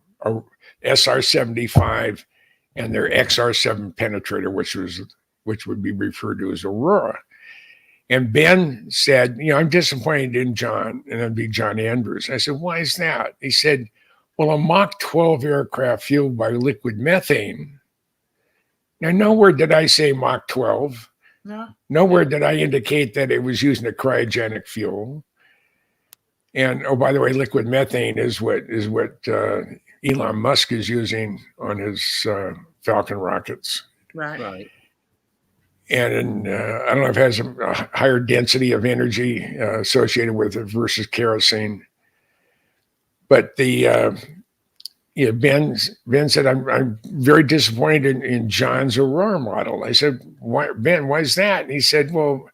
SR-75 and their XR-7 penetrator, which would be referred to as Aurora. And Ben said, I'm disappointed in John, and that'd be John Andrews. I said, why is that? He said, well, a Mach 12 aircraft fueled by liquid methane. Now, nowhere did I say Mach 12. No. Nowhere did I indicate that it was using a cryogenic fuel. And by the way, liquid methane is what Elon Musk is using on his Falcon rockets. Right. And I don't know if it has a higher density of energy associated with it versus kerosene. But Ben said, I'm very disappointed in John's Aurora model. I said, why, Ben, why is that? And he said, well,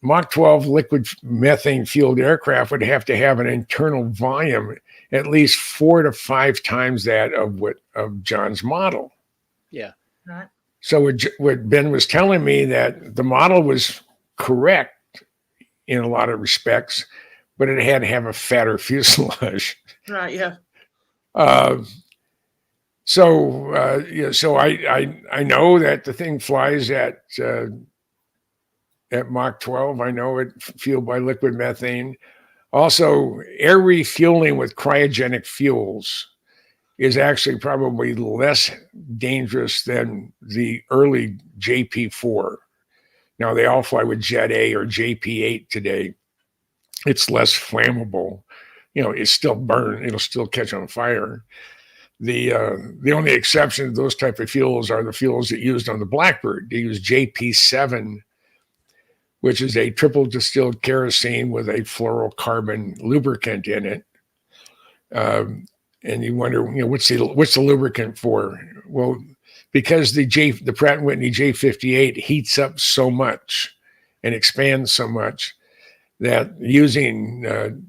Mach 12 liquid methane fueled aircraft would have to have an internal volume at least 4 to 5 times that of John's model. Yeah. Right. So what Ben was telling me, that the model was correct in a lot of respects, but it had to have a fatter fuselage. Right. Yeah. So I know that the thing flies at Mach 12. I know it fueled by liquid methane. Also, air refueling with cryogenic fuels is actually probably less dangerous than the early JP4. Now, they all fly with Jet A or JP8 today. It's less flammable. It's still burn. It'll still catch on fire. The only exception to those type of fuels are the fuels that used on the Blackbird. They use JP7, which is a triple distilled kerosene with a fluorocarbon lubricant in it. And you wonder, what's the lubricant for? Well, because the Pratt & Whitney J58 heats up so much and expands so much that using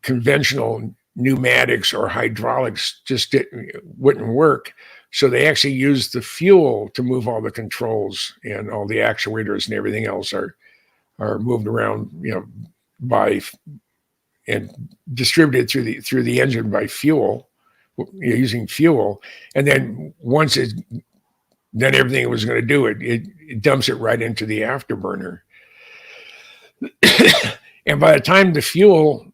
conventional pneumatics or hydraulics just wouldn't work. So they actually use the fuel to move all the controls, and all the actuators and everything else are moved around, by and distributed through the engine by fuel, using fuel. And then once then everything it was going to do, it dumps it right into the afterburner. And by the time the fuel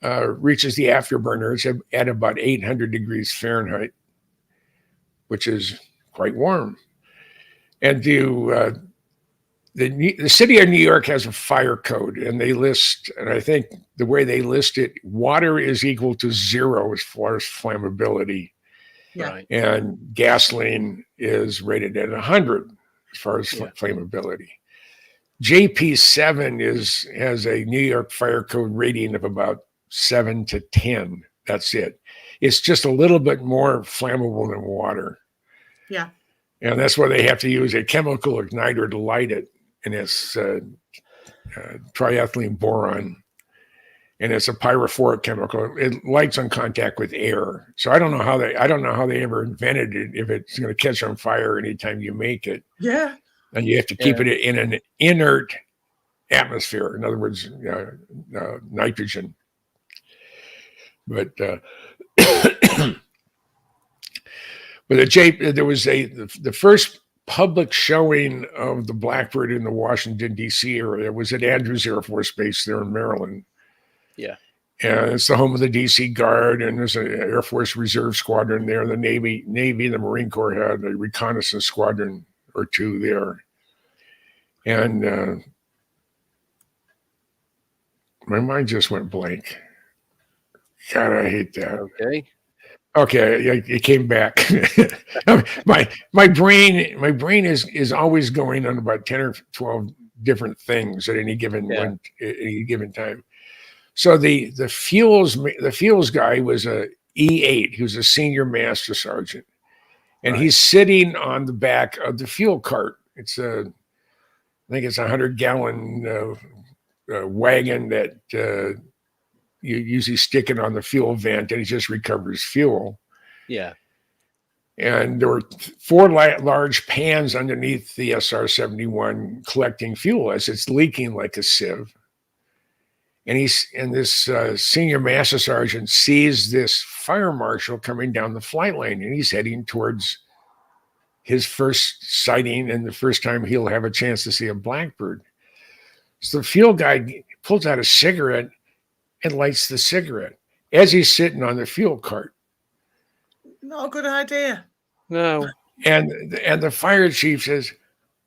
reaches the afterburner, it's at about 800 degrees Fahrenheit, which is quite warm. And the city of New York has a fire code, and they list, and I think the way they list it, water is equal to 0 as far as flammability. Yeah. Right. And gasoline is rated at 100 as far as flammability. JP7 has a New York fire code rating of about 7 to 10. That's it. It's just a little bit more flammable than water. Yeah. And that's why they have to use a chemical igniter to light it. And it's triethylene boron. And it's a pyrophoric chemical. It lights on contact with air. So I don't know how they ever invented it, if it's going to catch on fire anytime you make it. Yeah. And you have to keep it in an inert atmosphere. In other words, nitrogen. But there was the first public showing of the Blackbird in the Washington, D.C. area was at Andrews Air Force Base there in Maryland. Yeah. And it's the home of the D.C. Guard, and there's an Air Force Reserve Squadron there. The Navy and the Marine Corps had a reconnaissance squadron or two there. And my mind just went blank. God, I hate that. Okay, it came back. my brain is always going on about 10 or 12 different things at any given time. So the fuels guy was a E8. He was a senior master sergeant, and he's sitting on the back of the fuel cart. I think it's a 100-gallon wagon that you usually stick it on the fuel vent, and it just recovers fuel. Yeah. And there were 4 large pans underneath the SR-71 collecting fuel as it's leaking like a sieve. And this senior master sergeant sees this fire marshal coming down the flight lane, and he's heading towards his first sighting and the first time he'll have a chance to see a Blackbird. So the fuel guy pulls out a cigarette and lights the cigarette as he's sitting on the fuel cart. Not a good idea. No. And the fire chief says,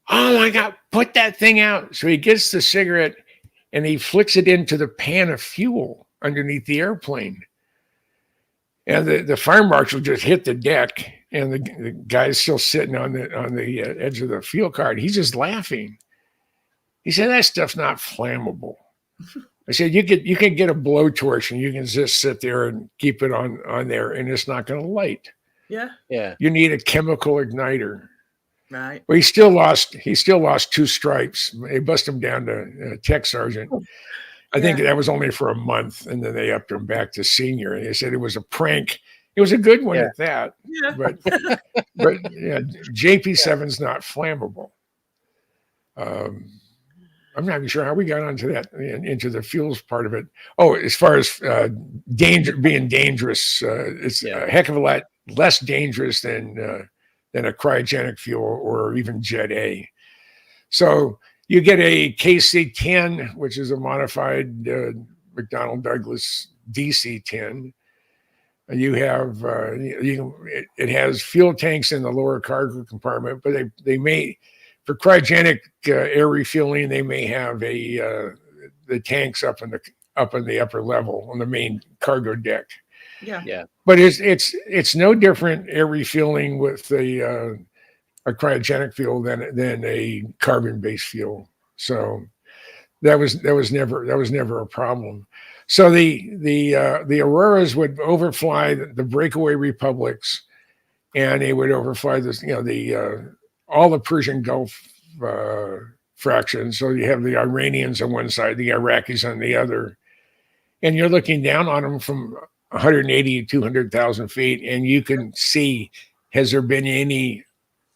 "Oh my God, put that thing out." So he gets the cigarette and he flicks it into the pan of fuel underneath the airplane. And the fire marshal just hit the deck, and the guy's still sitting on the edge of the fuel cart. He's just laughing. He said, "That stuff's not flammable." I said, you can get a blowtorch and you can just sit there and keep it on there, and it's not going to light. Yeah. Yeah. You need a chemical igniter. Right. Well, he still lost 2 stripes. They bust him down to tech sergeant. I think that was only for a month, and then they upped him back to senior. And they said it was a prank. It was a good one at that. Yeah. But yeah, JP7's not flammable. I'm not even sure how we got onto that, into the fuels part of it. Oh, as far as being dangerous, it's a heck of a lot less dangerous than a cryogenic fuel or even Jet A. So you get a KC-10, which is a modified McDonnell Douglas DC-10. You have it has fuel tanks in the lower cargo compartment, but they may, for cryogenic air refueling, they may have the tanks up in the upper level on the main cargo deck. Yeah. But it's no different air refueling with a cryogenic fuel than a carbon-based fuel. So that was never a problem. So the Auroras would overfly the breakaway republics, and they would overfly all the Persian Gulf fractions. So you have the Iranians on one side, the Iraqis on the other, and you're looking down on them from 180 to 200,000 feet, and you can see, has there been any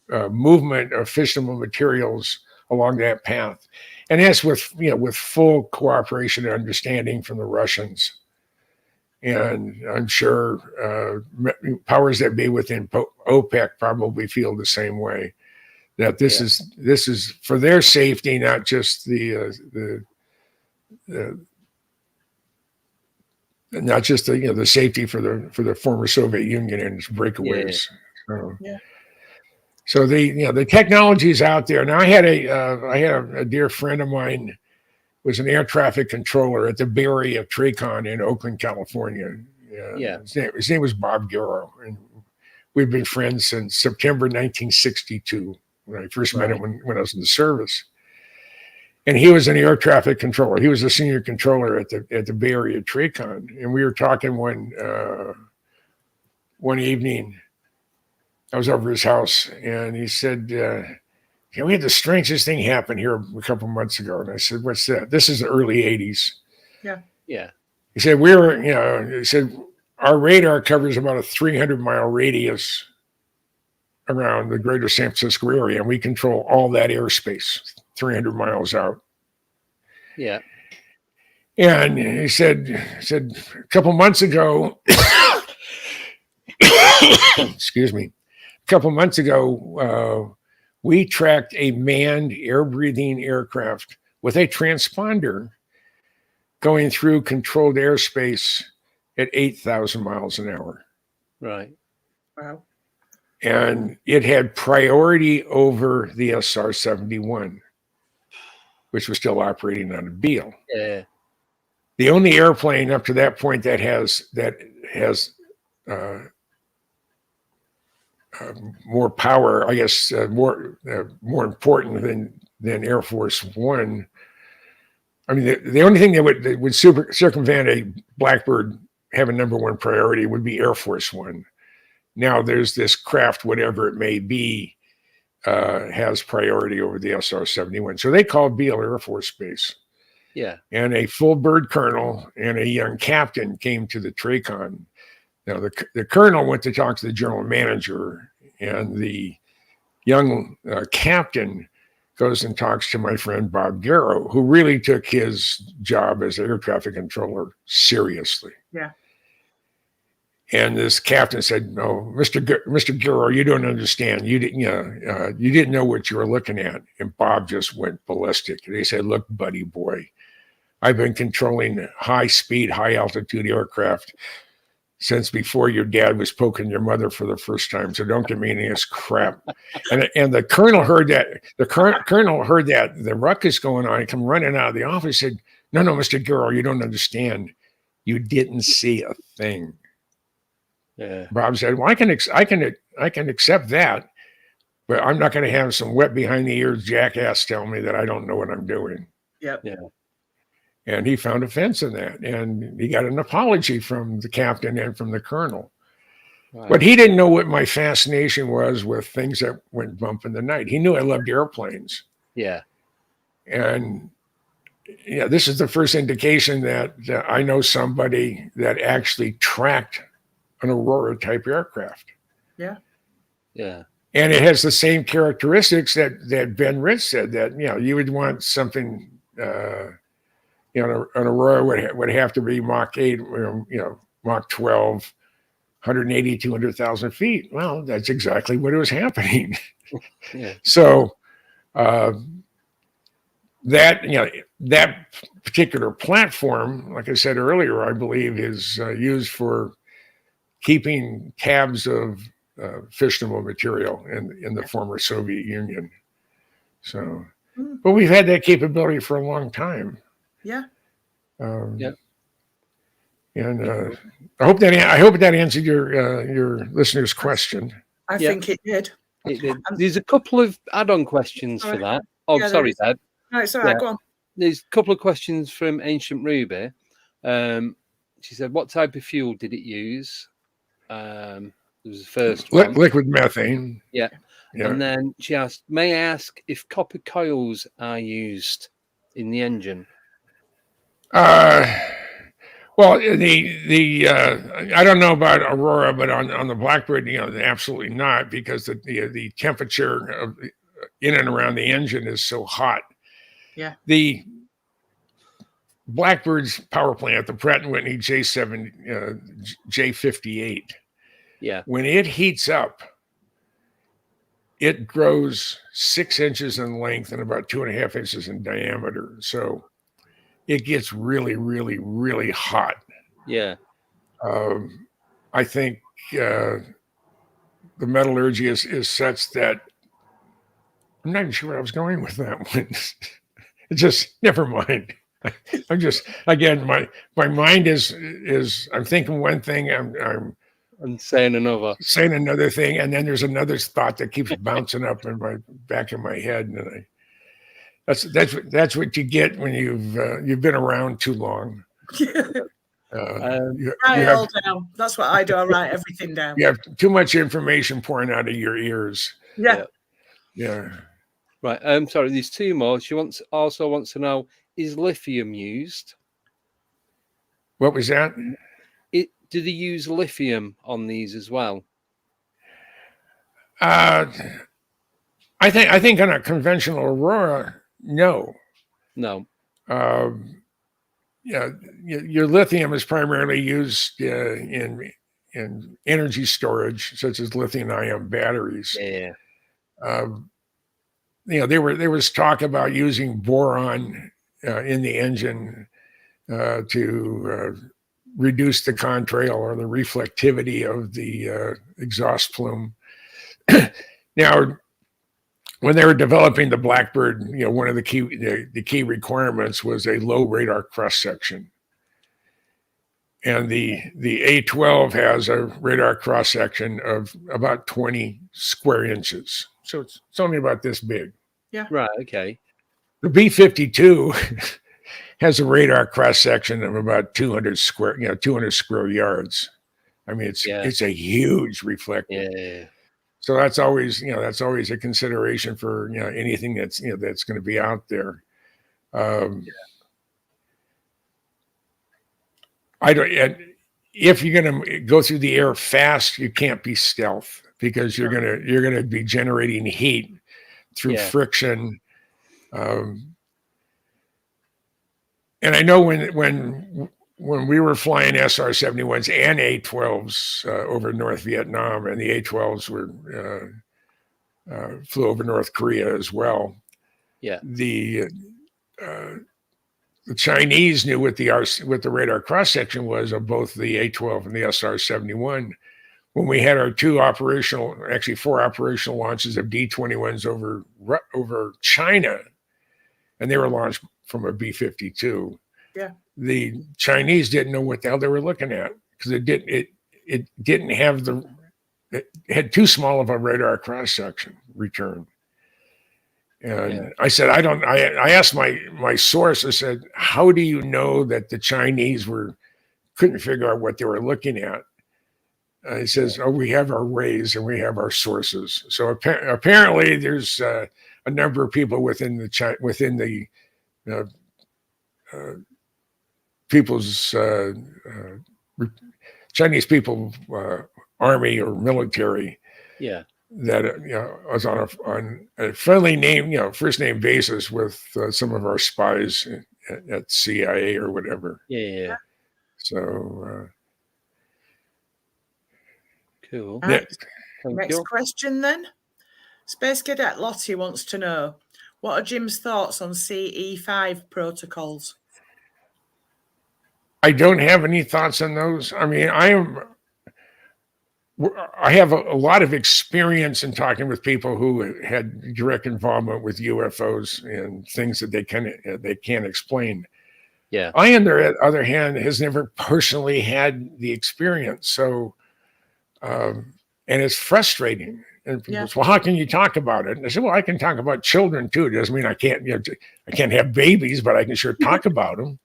movement of fissionable materials along that path? And that's with full cooperation and understanding from the Russians. And I'm sure powers that be within OPEC probably feel the same way, that this is for their safety, not just the safety for the former Soviet Union and its breakaways. So the technology is out there. Now I had a dear friend of mine was an air traffic controller at the Bay Area TRACON in Oakland, California. His name was Bob Garrow, and we've been friends since September 1962 when I first met him when I was in the service. And he was an air traffic controller. He was a senior controller at the Bay Area TRACON, and we were talking one evening. I was over his house, and he said, we had the strangest thing happen here a couple months ago. And I said, what's that? This is the early 80s. Yeah. He said, our radar covers about a 300-mile radius around the greater San Francisco area, and we control all that airspace 300 miles out. Yeah. And he said a couple months ago, excuse me, a couple months ago, we tracked a manned air-breathing aircraft with a transponder going through controlled airspace at 8,000 miles an hour. Right. Wow. And it had priority over the SR-71, which was still operating on a Beale. Yeah. The only airplane up to that point that has more power, I guess, more important than Air Force One. I mean, the only thing that would circumvent a Blackbird having number one priority would be Air Force One. Now there's this craft, whatever it may be, has priority over the SR-71. So they called Beale Air Force Base. Yeah. And a full bird colonel and a young captain came to the TRACON. Now, the colonel went to talk to the general manager, and the young captain goes and talks to my friend Bob Garrow, who really took his job as air traffic controller seriously. Yeah. And this captain said, "No, Mr. Garrow, you don't understand. You didn't know what you were looking at." And Bob just went ballistic. And he said, "Look, buddy boy, I've been controlling high-speed, high-altitude aircraft since before your dad was poking your mother for the first time. So don't give me any of this crap." And the colonel heard that. The colonel heard that the ruckus going on. He come running out of the office. Said, "No, Mr. Garrow, you don't understand. You didn't see a thing." Yeah. Bob said, "Well, I can accept that, but I'm not going to have some wet behind the ears jackass tell me that I don't know what I'm doing." Yep. Yeah. And he found offense in that, and he got an apology from the captain and from the colonel. Right. But he didn't know what my fascination was with things that went bump in the night. He knew I loved airplanes. Yeah. And yeah, this is the first indication that I know somebody that actually tracked an Aurora type aircraft. Yeah. Yeah. And it has the same characteristics that Ben Rich said, that, you would want something, an Aurora would have to be Mach 8, Mach 12, 180, 200,000 feet. Well, that's exactly what was happening. Yeah. So that particular platform, like I said earlier, I believe is used for keeping tabs of fissionable material in the former Soviet Union. So, but we've had that capability for a long time. Yeah. Yeah. And I hope that answered your listener's question. I think it did. There's a couple of add-on questions for that. Oh, Yeah, sorry, Dad. No, it's all right. Go on. There's a couple of questions from Ancient Ruby. She said, what type of fuel did it use? It was the first one. Liquid methane. Yeah. Yeah. And then she asked, may I ask if copper coils are used in the engine? Well, I don't know about Aurora, but on the Blackbird, absolutely not, because the temperature of in and around the engine is so hot. Yeah. The Blackbird's power plant, the Pratt & Whitney J58, yeah, when it heats up, it grows 6 inches in length and about 2.5 inches in diameter. So it gets really, really, really hot. Yeah. I think the metallurgy is such that I'm not even sure where I was going with that one. It just, never mind. I'm just, again, my mind is I'm thinking one thing, I'm saying another thing, and then there's another thought that keeps bouncing up in my back of my head, and that's what you get when you've been around too long. Write it all down. That's what I do. I write everything down. You have too much information pouring out of your ears. Yeah. Right. Sorry, there's two more. She also wants to know, is lithium used? What was that? Do they use lithium on these as well? I think on a conventional Aurora, no. Your lithium is primarily used in energy storage, such as lithium-ion batteries. Yeah. There was talk about using boron in the engine to reduce the contrail or the reflectivity of the exhaust plume. Now, when they were developing the Blackbird, one of the key requirements was a low radar cross section, and the A12 has a radar cross section of about 20 square inches, so it's only about this big. Yeah. Right. Okay. The B-52 has a radar cross section of about 200 square yards. I mean, it's a huge reflector. Yeah. So that's always a consideration for anything that's going to be out there. If you're going to go through the air fast, you can't be stealth, because you're going to be generating heat through friction. And I know when we were flying SR-71s and A-12s over North Vietnam, and the A-12s flew over North Korea as well. Yeah. The Chinese knew what the radar cross section was of both the A-12 and the SR-71. When we had our 4 operational launches of D-21s over China, and they were launched from a B-52. Yeah. The Chinese didn't know what the hell they were looking at, because it didn't have it had too small of a radar cross section return. And I said, I asked my source, I said, how do you know that the Chinese couldn't figure out what they were looking at? he says, "Oh, we have our ways and we have our sources." So apparently, there's a number of people within the people's Chinese people army or military. Yeah. That was on a friendly name, first name basis with some of our spies at CIA or whatever. Yeah. So cool. Next you. question then. Space Cadet Lottie wants to know, what are Jim's thoughts on CE5 protocols? I don't have any thoughts on those. I mean, I have a lot of experience in talking with people who had direct involvement with UFOs and things that they can't explain. Yeah. I, on the other hand, has never personally had the experience. So, and it's frustrating. And people say, well, how can you talk about it? And I said, well, I can talk about children too. It doesn't mean I can't have babies, but I can sure talk about them.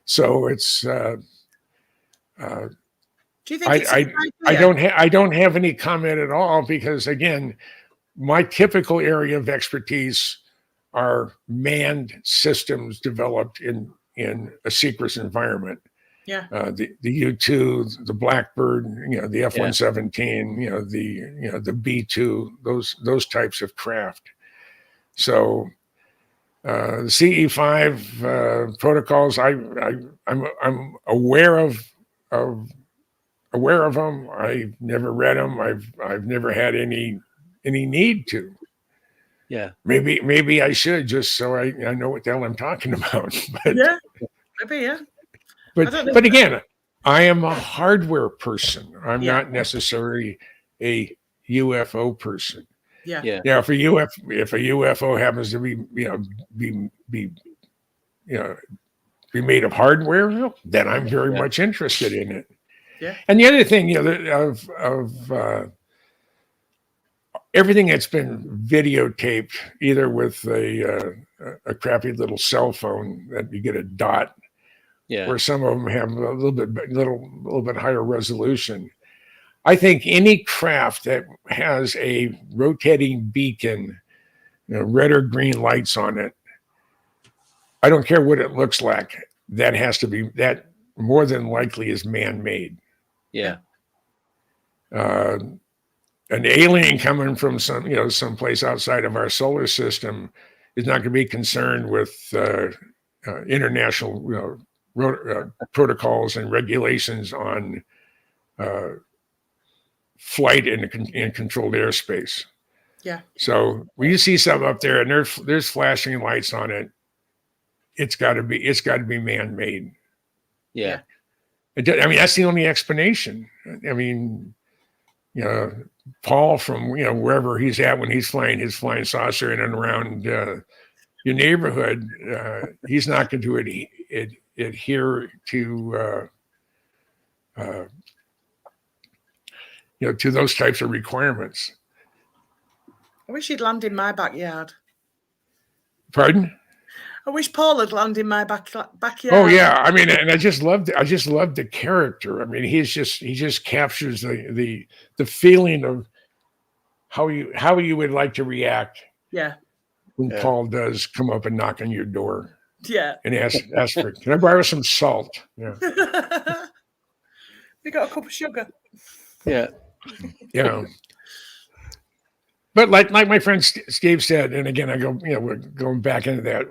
So it's. Do you think I don't have any comment at all because, again, my typical area of expertise are manned systems developed in a secret environment. Yeah. The U-2, the Blackbird, the F-117, the B-2, those types of craft. So the CE5 protocols, I'm aware of them. I've never read them. I've never had any need to. Yeah. Maybe I should, just so I know what the hell I'm talking about. But, yeah. Maybe, yeah. But again, I am a hardware person. I'm not necessarily a UFO person. Yeah. Yeah. If a UFO happens to be made of hardware, then I'm very much interested in it. Yeah. And the other thing, of everything that's been videotaped, either with a crappy little cell phone that you get a dot, or some of them have a little bit higher resolution. I think any craft that has a rotating beacon, red or green lights on it, I don't care what it looks like. That more than likely is man-made. Yeah. An alien coming from some place outside of our solar system is not going to be concerned with international protocols and regulations on flight in controlled airspace. Yeah. So when you see something up there and there's flashing lights on it, it's got to be man-made. Yeah. I mean, that's the only explanation. I mean, Paul from wherever he's at when he's flying his flying saucer in and around your neighborhood, he's not going to adhere to to those types of requirements. I wish he'd land in my backyard. Pardon? I wish Paul had landed in my backyard. Oh yeah, I mean, and I just loved the character. I mean, he just captures the feeling of how you would like to react. Yeah. When Paul does come up and knock on your door. Yeah. And ask for, can I borrow some salt? Yeah. You got a cup of sugar. Yeah. But like my friend Steve said, and again, we're going back into that.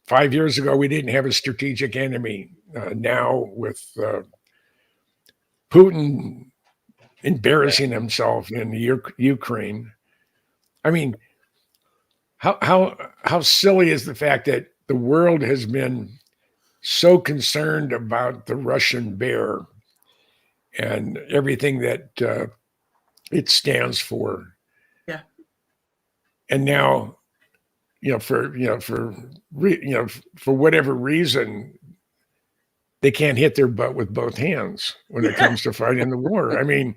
5 years ago, we didn't have a strategic enemy. Now with Putin embarrassing himself in Ukraine, I mean, how silly is the fact that the world has been so concerned about the Russian bear and everything that it stands for. Yeah. And now, for whatever reason, they can't hit their butt with both hands when it comes to fighting the war. I mean,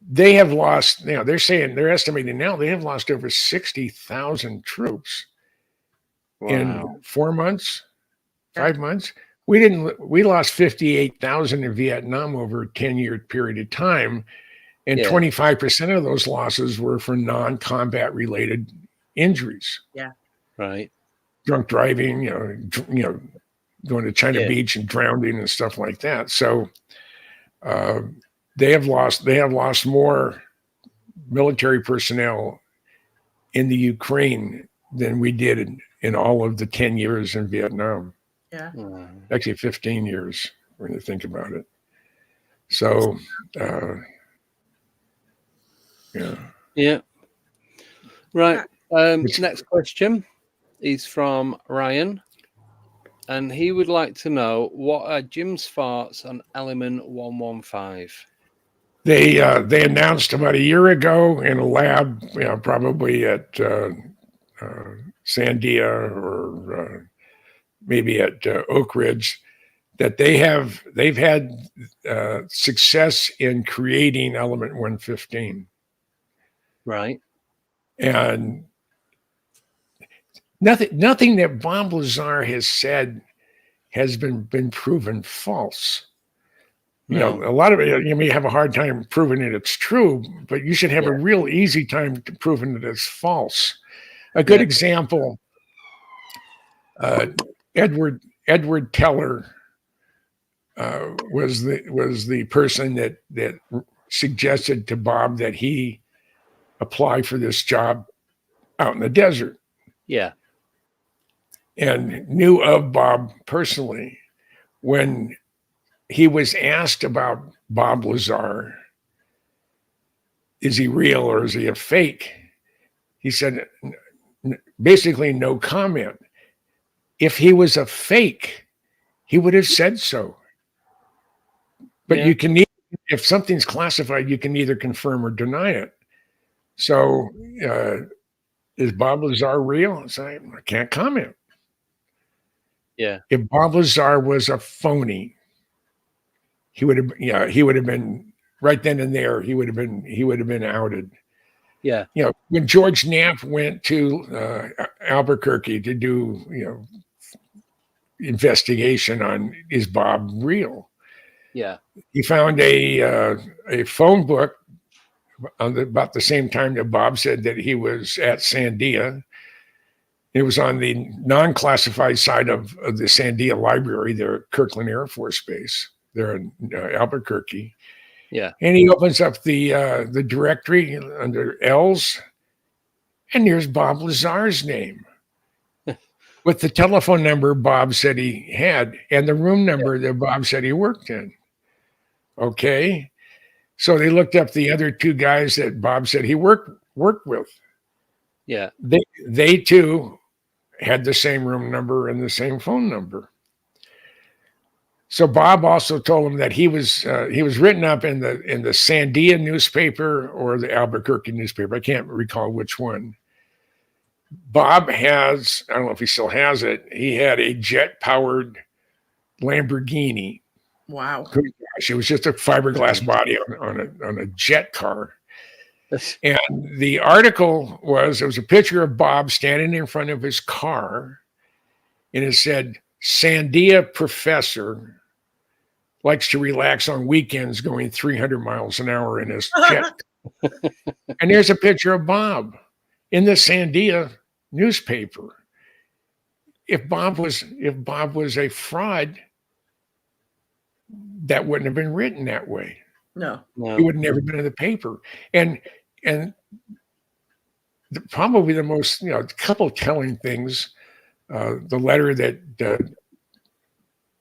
they have lost, they're estimating now they have lost over 60,000 troops in 4 months, 5 months. we lost 58,000 in Vietnam over a 10-year period of time. And 25% of those losses were for non-combat related injuries. Yeah. Right. Drunk driving, going to China Beach and drowning and stuff like that. So they have lost more military personnel in the Ukraine than we did in all of the 10 years in Vietnam. Yeah. Actually 15 years when you think about it. So yeah. Right. Next question is from Ryan. And he would like to know, what are Jim's thoughts on Element 115? They announced about a year ago in a lab, probably at Sandia or maybe at Oak Ridge, that they've had success in creating Element 115. Right. And nothing that Bob Lazar has said has been proven false. You know, a lot of it, you may have a hard time proving that it's true, but you should have a real easy time proving that it's false. A good example, Edward Teller was the person that suggested to Bob that he apply for this job out in the desert. Yeah. And knew of Bob personally. When he was asked about Bob Lazar, is he real or is he a fake? He said, basically no comment. If he was a fake, he would have said so. But you can, if something's classified, you can either confirm or deny it. So is Bob Lazar real? I can't comment. Yeah. If Bob Lazar was a phony, he would have been right then and there. He would have been outed. Yeah. When George Knapp went to Albuquerque to do investigation on, is Bob real? Yeah. He found a phone book about the same time that Bob said that he was at Sandia. It was on the non-classified side of the Sandia Library there at Kirkland Air Force Base there in Albuquerque. Yeah. And he opens up the directory under L's, and there's Bob Lazar's name with the telephone number Bob said he had and the room number that Bob said he worked in. Okay. So they looked up the other two guys that Bob said he worked with. Yeah. They too had the same room number and the same phone number. So Bob also told him that he was written up in the Sandia newspaper or the Albuquerque newspaper. I can't recall which one. Bob has, I don't know if he still has it, he had a jet-powered Lamborghini. Wow. Gosh, it was just a fiberglass body on a jet car. And the article was a picture of Bob standing in front of his car, and it said, Sandia professor likes to relax on weekends going 300 miles an hour in his jet. And there's a picture of Bob in the Sandia newspaper. If Bob was a fraud, that wouldn't have been written that way. No. He would have never been in the paper. And probably the most, couple telling things, the letter that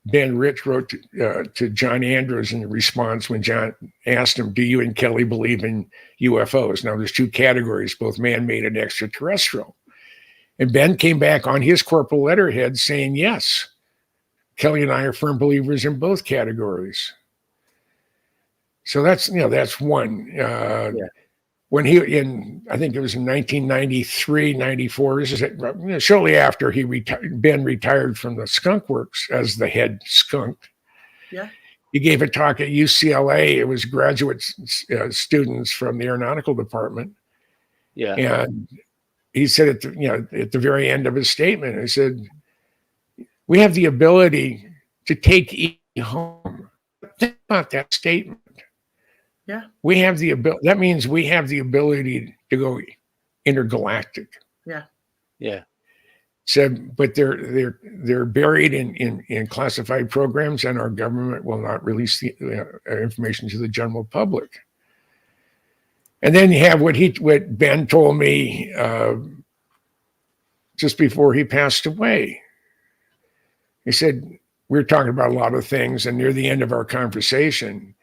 Ben Rich wrote to John Andrews in response when John asked him, do you and Kelly believe in UFOs? Now, there's two categories, both man-made and extraterrestrial. And Ben came back on his corporal letterhead saying, yes, Kelly and I are firm believers in both categories. So that's one. When I think it was in 1993, 94, this is shortly after Ben retired from the Skunk Works as the head skunk. Yeah. He gave a talk at UCLA. It was graduate students from the aeronautical department. Yeah. And he said at the very end of his statement, he said, we have the ability to take E home. Think about that statement. Yeah. We have the ability. That means we have the ability to go intergalactic. Yeah. Yeah. So, but they're buried in classified programs, and our government will not release the information to the general public. And then you have what Ben told me just before he passed away. He said, we were talking about a lot of things, and near the end of our conversation,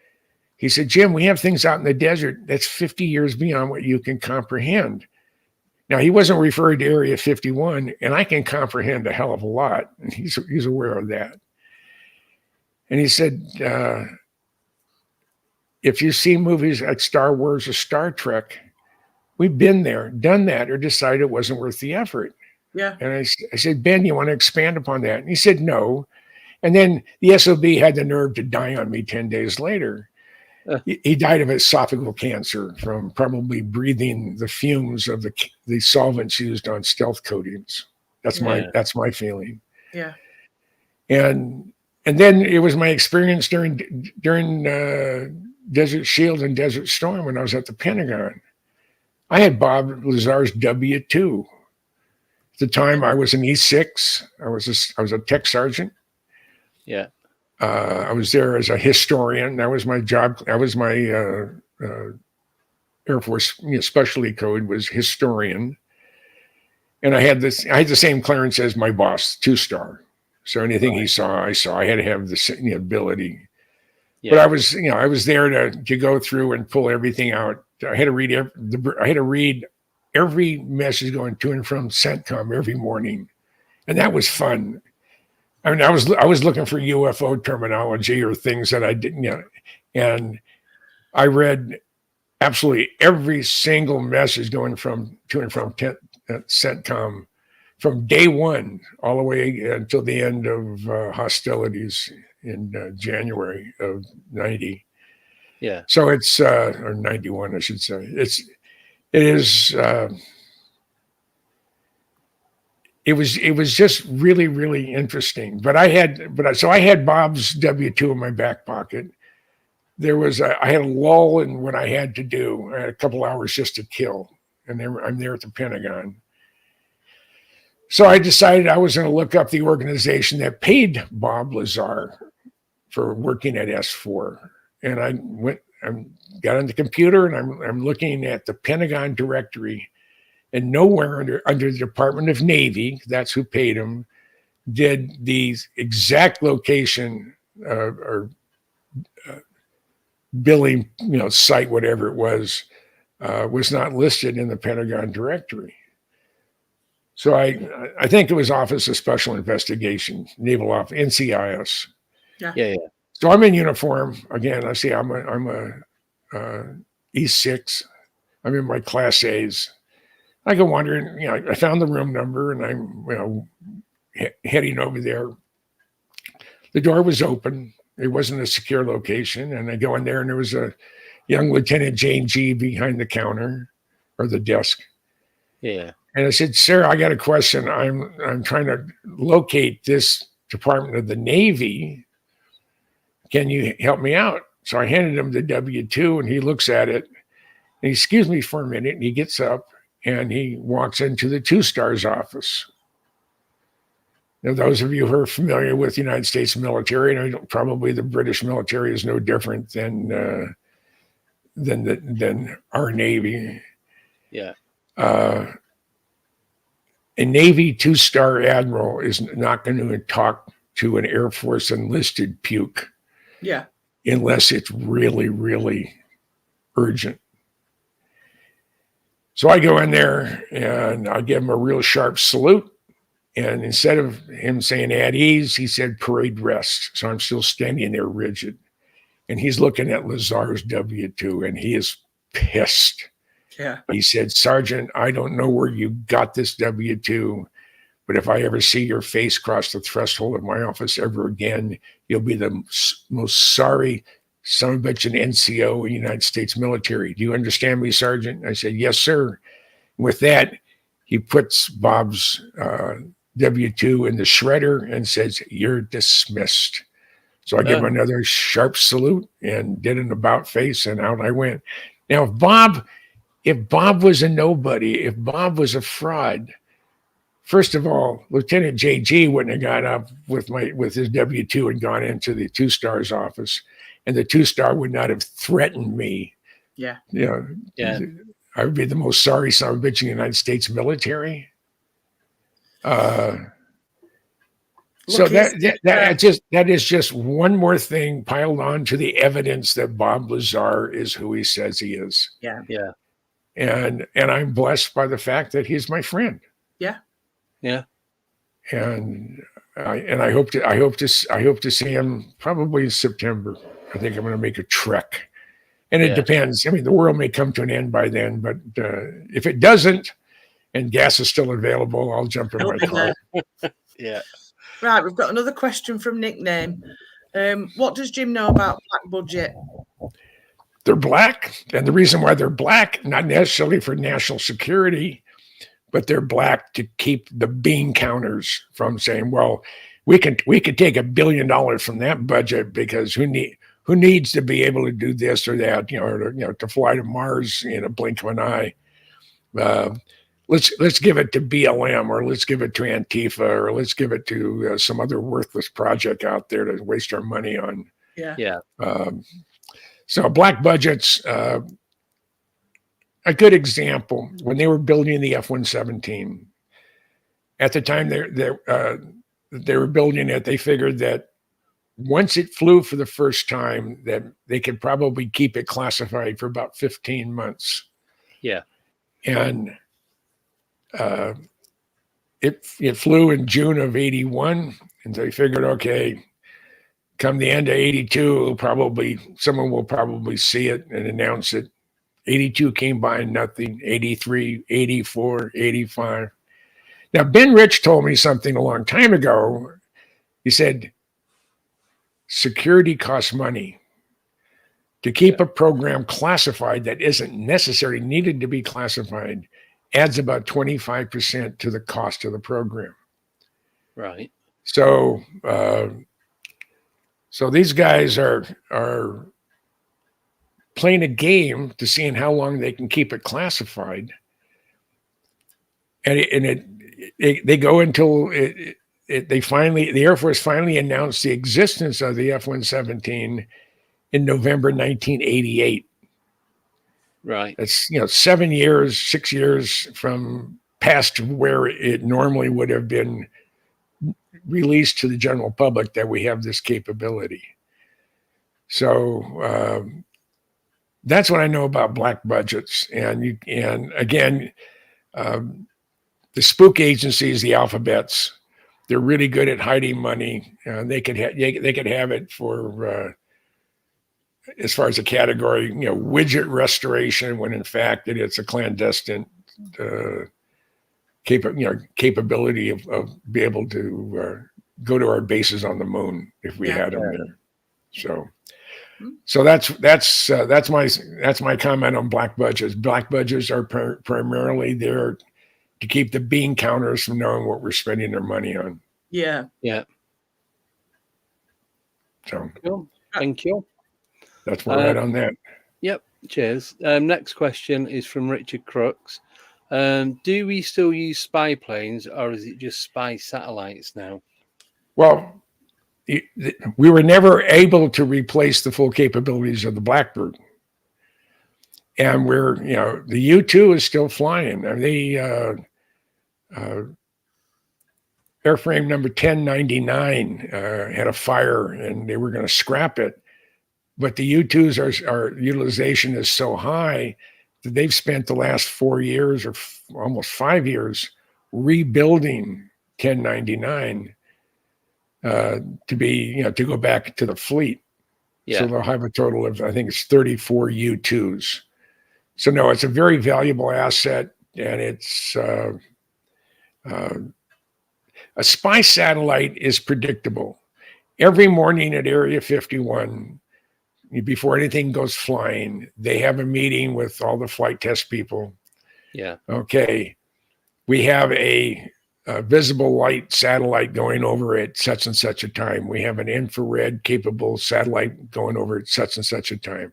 he said, Jim, we have things out in the desert that's 50 years beyond what you can comprehend. Now, he wasn't referring to Area 51, and I can comprehend a hell of a lot, and he's aware of that. And he said, if you see movies like Star Wars or Star Trek, we've been there, done that, or decided it wasn't worth the effort. Yeah. And I said, Ben, you want to expand upon that? And he said, no. And then the SOB had the nerve to die on me 10 days later. He died of esophageal cancer from probably breathing the fumes of the solvents used on stealth coatings. That's my feeling. Yeah. And then it was my experience during Desert Shield and Desert Storm when I was at the Pentagon. I had Bob Lazar's W-2. At the time, I was an E6. I was a tech sergeant. Yeah. I was there as a historian. That was my job. That was my Air Force specialty code was historian. And I had the same clearance as my boss, 2-star. So anything he saw, I saw. I had to have the ability. Yeah. But I was there to go through and pull everything out. I had to read every message going to and from CENTCOM every morning, and that was fun. I mean, I was looking for UFO terminology or things that I didn't, and I read absolutely every single message going to and from CENTCOM from day one all the way until the end of hostilities in January of 90. Yeah. So it's or 91, I should say. It was just really, really interesting. But I had Bob's W-2 in my back pocket. I had a lull in what I had to do. I had a couple hours just to kill, and I'm there at the Pentagon. So I decided I was going to look up the organization that paid Bob Lazar for working at S4, and I got on the computer and I'm looking at the Pentagon directory. And nowhere under the Department of Navy, that's who paid him, did the exact location or billing, site, whatever it was not listed in the Pentagon directory. So I think it was Office of Special Investigation, Naval Office, NCIS. Yeah. So I'm in uniform again. I see I'm a E6. I'm in my Class A's. I go wondering, I found the room number and I'm, heading over there. The door was open. It wasn't a secure location. And I go in there and there was a young Lieutenant Jane G behind the counter or the desk. Yeah. And I said, sir, I got a question. I'm trying to locate this Department of the Navy. Can you help me out? So I handed him the W-2 and he looks at it and he excuse me for a minute and he gets up. And he walks into the 2-star's office. Now, those of you who are familiar with the United States military, probably the British military is no different than our Navy. Yeah. A Navy 2-star admiral is not going to talk to an Air Force enlisted puke. Yeah. Unless it's really, really urgent. So I go in there and I give him a real sharp salute. And instead of him saying at ease, he said parade rest. So I'm still standing there rigid. And he's looking at Lazar's W-2 and he is pissed. Yeah. He said, Sergeant, I don't know where you got this W-2, but if I ever see your face cross the threshold of my office ever again, you'll be the most sorry son of a bitch, an NCO in the United States military. Do you understand me, Sergeant? I said, yes, sir. With that, he puts Bob's W-2 in the shredder and says, you're dismissed. So I gave him another sharp salute and did an about face, and out I went. Now, if Bob was a nobody, if Bob was a fraud, first of all, Lieutenant JG wouldn't have got up with his W-2 and gone into the 2-star's office, and the 2-star would not have threatened me. Yeah. I would be the most sorry son of a bitch in the United States military. So that is just one more thing piled on to the evidence that Bob Lazar is who he says he is. Yeah. And I'm blessed by the fact that he's my friend. Yeah. And I hope to see him probably in September. I think I'm going to make a trek. And it depends. I mean, the world may come to an end by then, but if it doesn't and gas is still available, I'll jump in my car. Yeah. Right, we've got another question from Nickname. What does Jim know about black budget? They're black, and the reason why they're black, not necessarily for national security, but they're black to keep the bean counters from saying, well, we could take $1 billion from that budget because who needs to be able to do this or that, to fly to Mars in a blink of an eye. Let's give it to BLM, or let's give it to Antifa, or let's give it to some other worthless project out there to waste our money on. Yeah. So black budgets, a good example, when they were building the F-117, at the time they were building it, they figured that once it flew for the first time, that they could probably keep it classified for about 15 months. Yeah. And it flew in June of 81, and they figured, okay, come the end of 82, someone will probably see it and announce it. 82 came by and nothing. 83, 84, 85. Now, Ben Rich told me something a long time ago. He said, security costs money. To keep a program classified that isn't necessarily needed to be classified adds about 25% to the cost of the program. Right. So these guys are playing a game to seeing how long they can keep it classified, and they go until the Air Force finally announced the existence of the F-117 in November 1988. Right. It's 6 years from past where it normally would have been released to the general public that we have this capability. So that's what I know about black budgets. And again, the spook agencies, the alphabets, they're really good at hiding money. They could have it for as far as a category, widget restoration, when in fact it's a clandestine capability of be able to go to our bases on the moon if we had them there. So that's my comment on black budgets. Black budgets are primarily there to keep the bean counters from knowing what we're spending their money on. Yeah. So cool. Thank you. That's where we're at on that. Yep. Cheers. Next question is from Richard Crooks. Do we still use spy planes, or is it just spy satellites now? Well, we were never able to replace the full capabilities of the Blackbird. And the U-2 is still flying. I mean, airframe number 1099 had a fire and they were going to scrap it. But the U-2s, our utilization is so high that they've spent the last 4 years or almost 5 years rebuilding 1099 to go back to the fleet. Yeah. So they'll have a total of, I think it's 34 U-2s. So no, it's a very valuable asset, and it's a spy satellite is predictable. Every morning at Area 51, before anything goes flying, they have a meeting with all the flight test people. Yeah. Okay, we have a visible light satellite going over at such and such a time. We have an infrared capable satellite going over at such and such a time.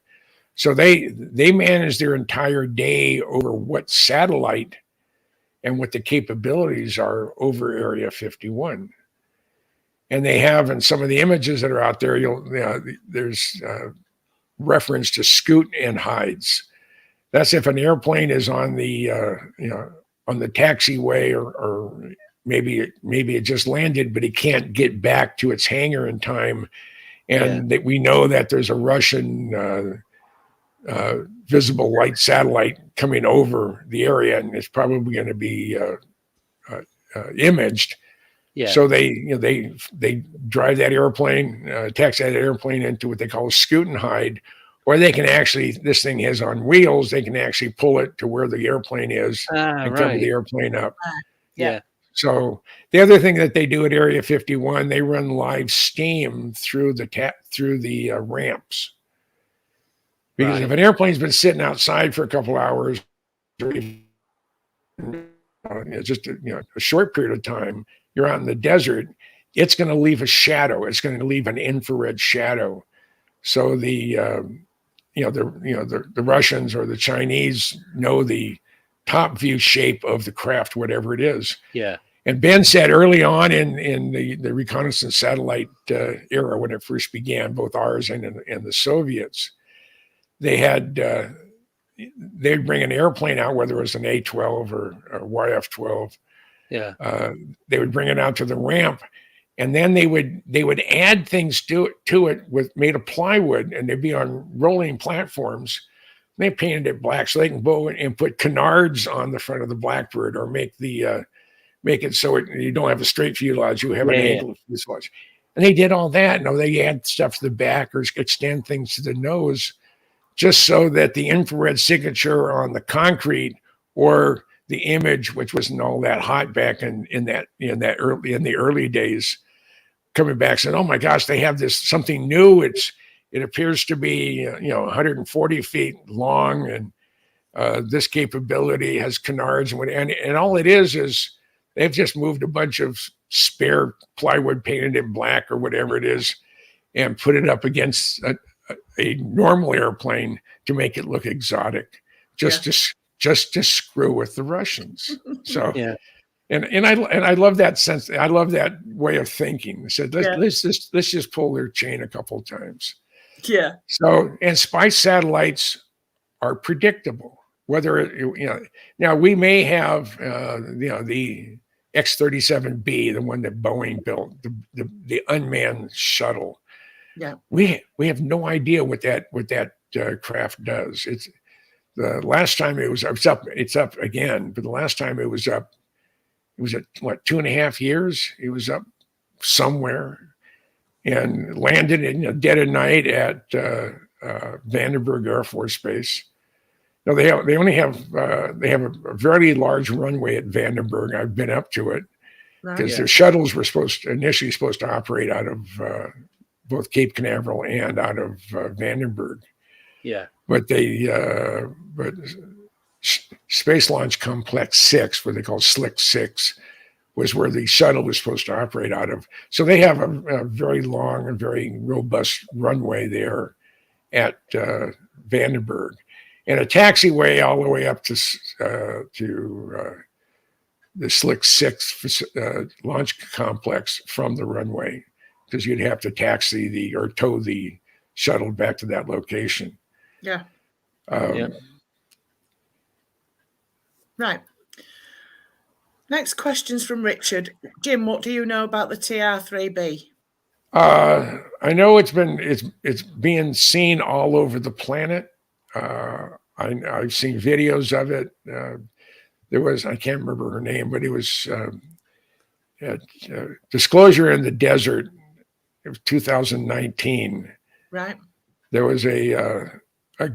So they manage their entire day over what satellite and what the capabilities are over Area 51. And they have, in some of the images that are out there, there's reference to scoot and hides. That's if an airplane is on the on the taxiway, or maybe it just landed, but it can't get back to its hangar in time, and that we know that there's a Russian visible light satellite coming over the area, and it's probably going to be imaged. Yeah. So they drive that airplane, taxi that airplane into what they call a scoot and hide, or they can actually, this thing has on wheels, they can actually pull it to where the airplane is and cover the airplane up. Yeah. So the other thing that they do at Area 51, they run live steam through the ramps. Because if an airplane's been sitting outside for a couple hours, just a short period of time, you're out in the desert, it's going to leave a shadow. It's going to leave an infrared shadow. So the Russians or the Chinese know the top view shape of the craft, whatever it is. Yeah. And Ben said early on in the reconnaissance satellite era, when it first began, both ours and the Soviets, they'd bring an airplane out, whether it was an A-12 or YF-12. Yeah. They would bring it out to the ramp, and then they would add things to it with made of plywood, and they'd be on rolling platforms. They painted it black so they can go and put canards on the front of the Blackbird, or make it so you don't have a straight fuselage, you have an angled fuselage. And they did all that. No, they add stuff to the back or extend things to the nose, just so that the infrared signature on the concrete or the image, which wasn't all that hot back in the early days, coming back saying, "Oh my gosh, they have this something new. It appears to be 140 feet long, and this capability has canards and all it is they've just moved a bunch of spare plywood painted in black or whatever it is, and put it up against a normal airplane to make it look exotic, just to screw with the Russians." So and I love that sense. I love that way of thinking. They said let's just pull their chain a couple of times. Yeah. So, and spy satellites are predictable. Whether now we may have the X-37B, the one that Boeing built, the unmanned shuttle. Yeah. We have no idea what that craft does. It's the last time it's up again, but the last time it was up, it was at 2.5 years. It was up somewhere and landed in dead of night at Vandenberg Air Force Base. No, they have a very large runway at Vandenberg. I've been up to it because their shuttles were initially supposed to operate out of both Cape Canaveral and out of Vandenberg. Yeah. But Space Launch Complex 6, what they call Slick 6, was where the shuttle was supposed to operate out of. So they have a very long and very robust runway there at Vandenberg, and a taxiway all the way up to the Slick 6 launch complex from the runway, because you'd have to taxi or tow the shuttle back to that location. Yeah. Right. Next question's from Richard. Jim, what do you know about the TR-3B? I know it's being seen all over the planet. I've seen videos of it. There was, I can't remember her name, but it was Disclosure in the Desert. It was 2019. Right. There was a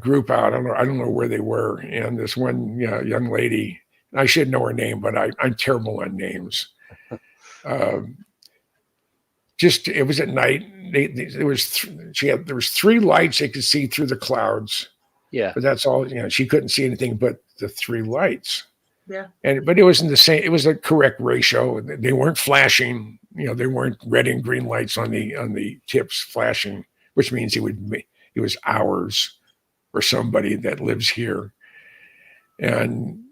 group out. I don't know where they were, and this one young lady. I should know her name, but I'm terrible on names. It was at night. There was 3 lights they could see through the clouds. Yeah, but that's all. She couldn't see anything but the 3 lights. Yeah. But it wasn't the same. It was a correct ratio. They weren't flashing. They weren't red and green lights on the tips flashing, which means it was ours or somebody that lives here. And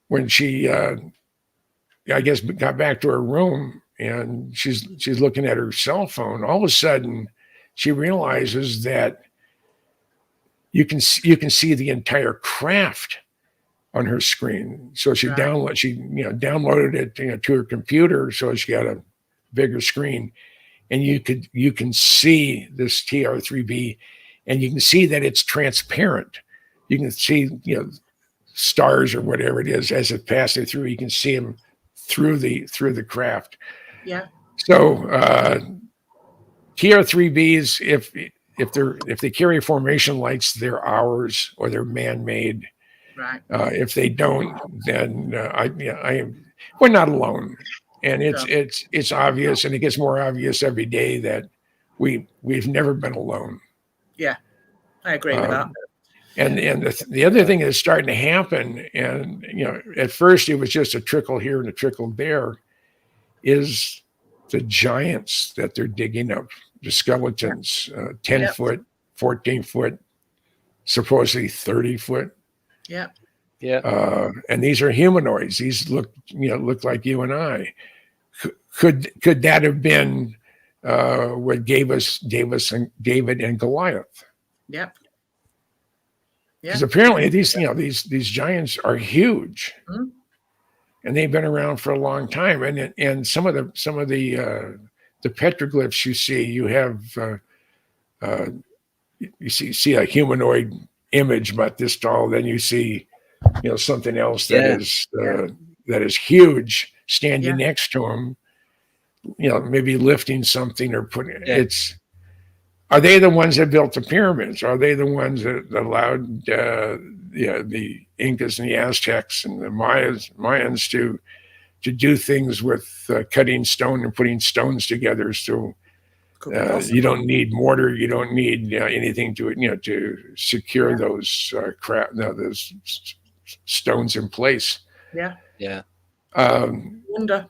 when she, I guess, got back to her room and she's looking at her cell phone, all of a sudden she realizes that you can see the entire craft on her screen. So she downloaded it to her computer, so she got a bigger screen, and you can see this TR-3B, and you can see that it's transparent. You can see stars or whatever it is as it passes through. You can see them through the craft. Yeah. So TR-3Bs, if they carry formation lights, they're ours or they're man-made. Right. If they don't, then we're not alone, and it's obvious, and it gets more obvious every day that we've never been alone. Yeah, I agree with that. And the other thing that's starting to happen, and at first it was just a trickle here and a trickle there, is the giants that they're digging up, the skeletons, 10 foot, 14 foot, supposedly 30 foot. Yeah. Yeah. And these are humanoids. These look like you and I. Could that have been what gave us David and Goliath? Yeah. Because apparently these giants are huge, and they've been around for a long time. And some of the petroglyphs you see, you have you see a humanoid image about this tall, then you see something else that is huge standing next to him, maybe lifting something or putting it's. Are they the ones that built the pyramids? Are they the ones that allowed the Incas and the Aztecs and the Mayans to do things with cutting stone and putting stones together? So you don't need mortar, you don't need anything to secure those those stones in place. Yeah. Wonder.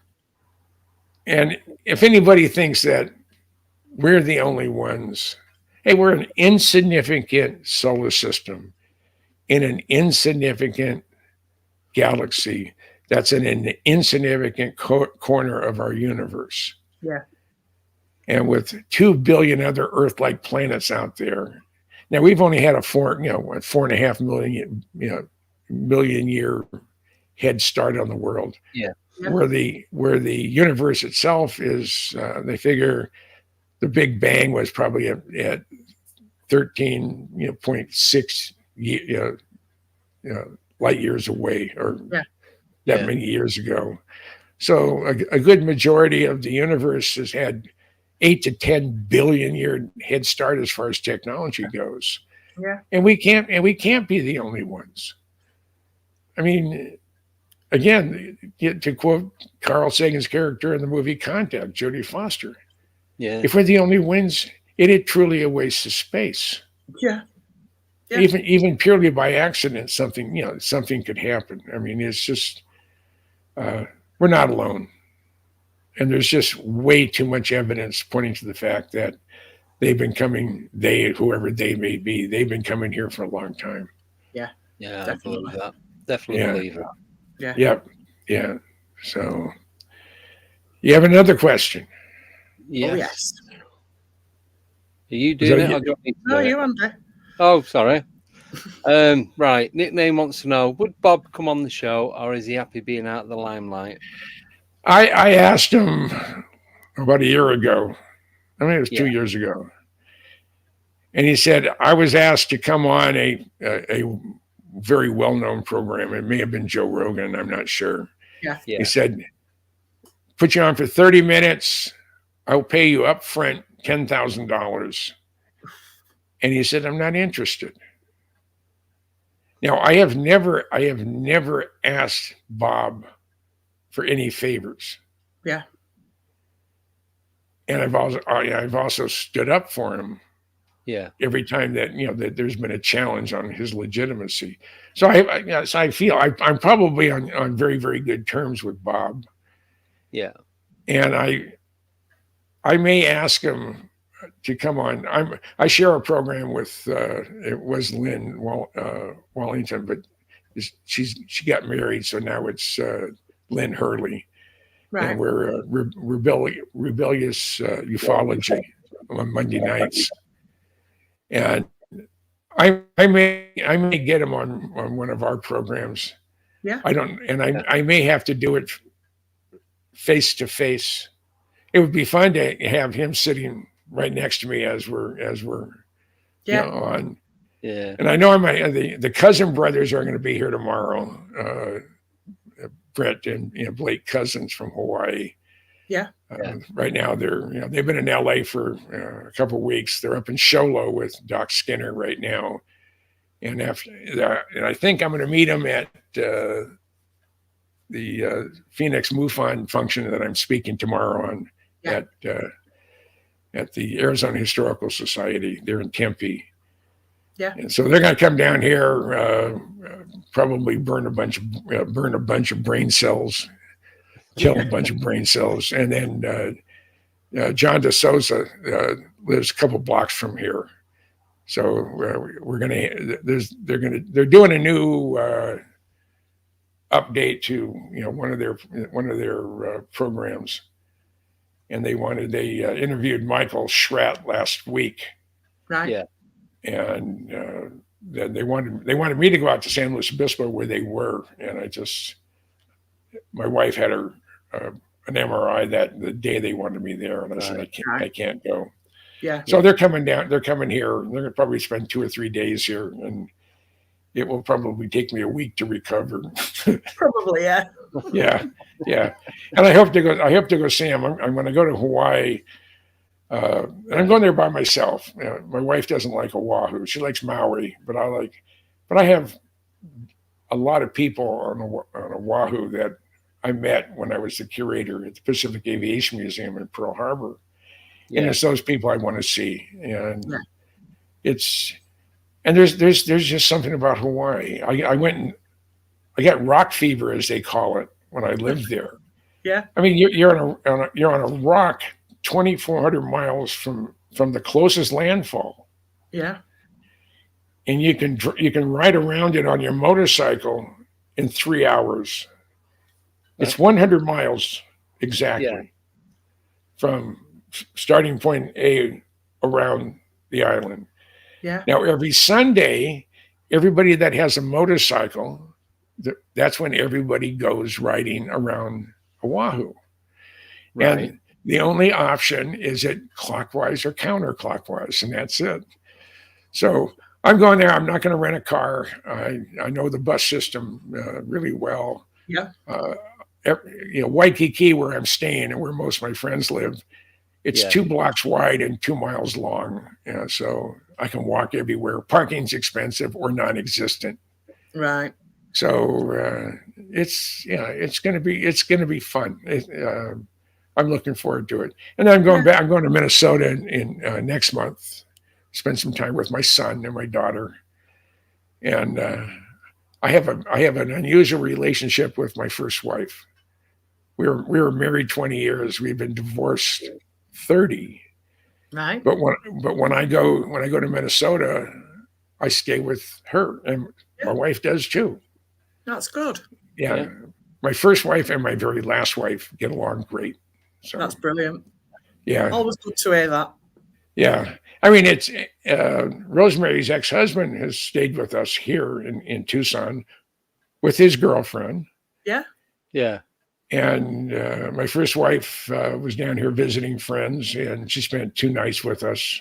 And if anybody thinks that we're the only ones, hey, we're an insignificant solar system in an insignificant galaxy that's in an insignificant corner of our universe. Yeah. And with 2 billion other Earth-like planets out there. Now we've only had a 4.5 million year head start on the world. Yeah. Where the universe itself is, they figure the Big Bang was probably at 13.6 light years away, or that many years ago. So a good majority of the universe has had 8 to 10 billion year head start as far as technology goes. Yeah. And we can't be the only ones. I mean, again, to quote Carl Sagan's character in the movie Contact, Jodie Foster. Yeah. If we're the only ones, it is truly a waste of space. Yeah. Even purely by accident, something could happen. I mean, it's just we're not alone. And there's just way too much evidence pointing to the fact that they've been coming, whoever they may be, they've been coming here for a long time. Yeah, definitely. I believe that. Definitely believe that. Yeah. Yep. Yeah. So you have another question? Yes. Oh, yes. Are you doing it? Or do you want me to No, do it? you Andy. Oh, sorry. Right. Nickname wants to know, would Bob come on the show, or is he happy being out of the limelight? I asked him about a year ago. I mean, it was 2 years ago. And he said, I was asked to come on a very well-known program. It may have been Joe Rogan. I'm not sure. Yeah. He said, put you on for 30 minutes. I'll pay you up front $10,000. And he said, I'm not interested. Now, I have never asked Bob for any favors. Yeah. And I've also stood up for him Yeah. every time that that there's been a challenge on his legitimacy. So I feel I'm probably on very, very good terms with Bob. Yeah. And I may ask him to come on. I share a program with it was Lynn Wallington, but she got married, so now it's Lynn Hurley, Right. and we're rebellious ufology on Monday nights, and I may get him on one of our programs. Yeah. I may have to do it face to face. It would be fun to have him sitting right next to me as we're on. Yeah. And I know the cousin brothers are going to be here tomorrow. Brett and Blake Cousins from Hawaii. Yeah. Right now they've been in LA for a couple of weeks. They're up in Sholo with Doc Skinner right now. And after that, and I think I'm going to meet them at the Phoenix MUFON function that I'm speaking tomorrow on at the Arizona Historical Society. They're in Tempe. Yeah. And so they're going to come down here, probably burn a bunch of brain cells, kill a bunch of brain cells, and then John DeSouza lives a couple blocks from here. So they're doing a new update to one of their programs, and they interviewed Michael Schratt last week. Right. Yeah. And then they wanted me to go out to San Luis Obispo where they were, and my wife had an MRI the day they wanted me there, and I said I can't go. Yeah. So they're coming down. They're coming here. They're going to probably spend 2 or 3 days here, and it will probably take me a week to recover. Probably, yeah. Yeah. And I hope to go see him. I'm going to go to Hawaii. And I'm going there by myself. My wife doesn't like Oahu. She likes Maui, but I have a lot of people on Oahu that I met when I was the curator at the Pacific Aviation Museum in Pearl Harbor. Yeah. And it's those people I want to see. And there's just something about Hawaii. I went and I got rock fever, as they call it, when I lived there. Yeah. I mean, you're on a rock 2,400 miles from the closest landfall. Yeah. And you can ride around it on your motorcycle in 3 hours. It's 100 miles exactly from starting point A around the island. Yeah. Now, every Sunday, everybody that has a motorcycle, that's when everybody goes riding around Oahu. Right. And the only option is it clockwise or counterclockwise, and that's it. So I'm going there. I'm not going to rent a car. I know the bus system really well. Yeah. Waikiki, where I'm staying and where most of my friends live, it's 2 blocks wide and 2 miles long. So I can walk everywhere. Parking's expensive or non-existent. Right. So it's going to be fun. I'm looking forward to it. And then I'm going back. I'm going to Minnesota in next month. Spend some time with my son and my daughter. And I have an unusual relationship with my first wife. We were married 20 years. We've been divorced 30. Right. But when I go to Minnesota, I stay with her, and my wife does too. That's good. Yeah. My first wife and my very last wife get along great. So that's brilliant. Yeah. Always good to hear that. Yeah. I mean, it's Rosemary's ex-husband has stayed with us here in Tucson with his girlfriend. Yeah. Yeah. And my first wife was down here visiting friends, and she spent 2 nights with us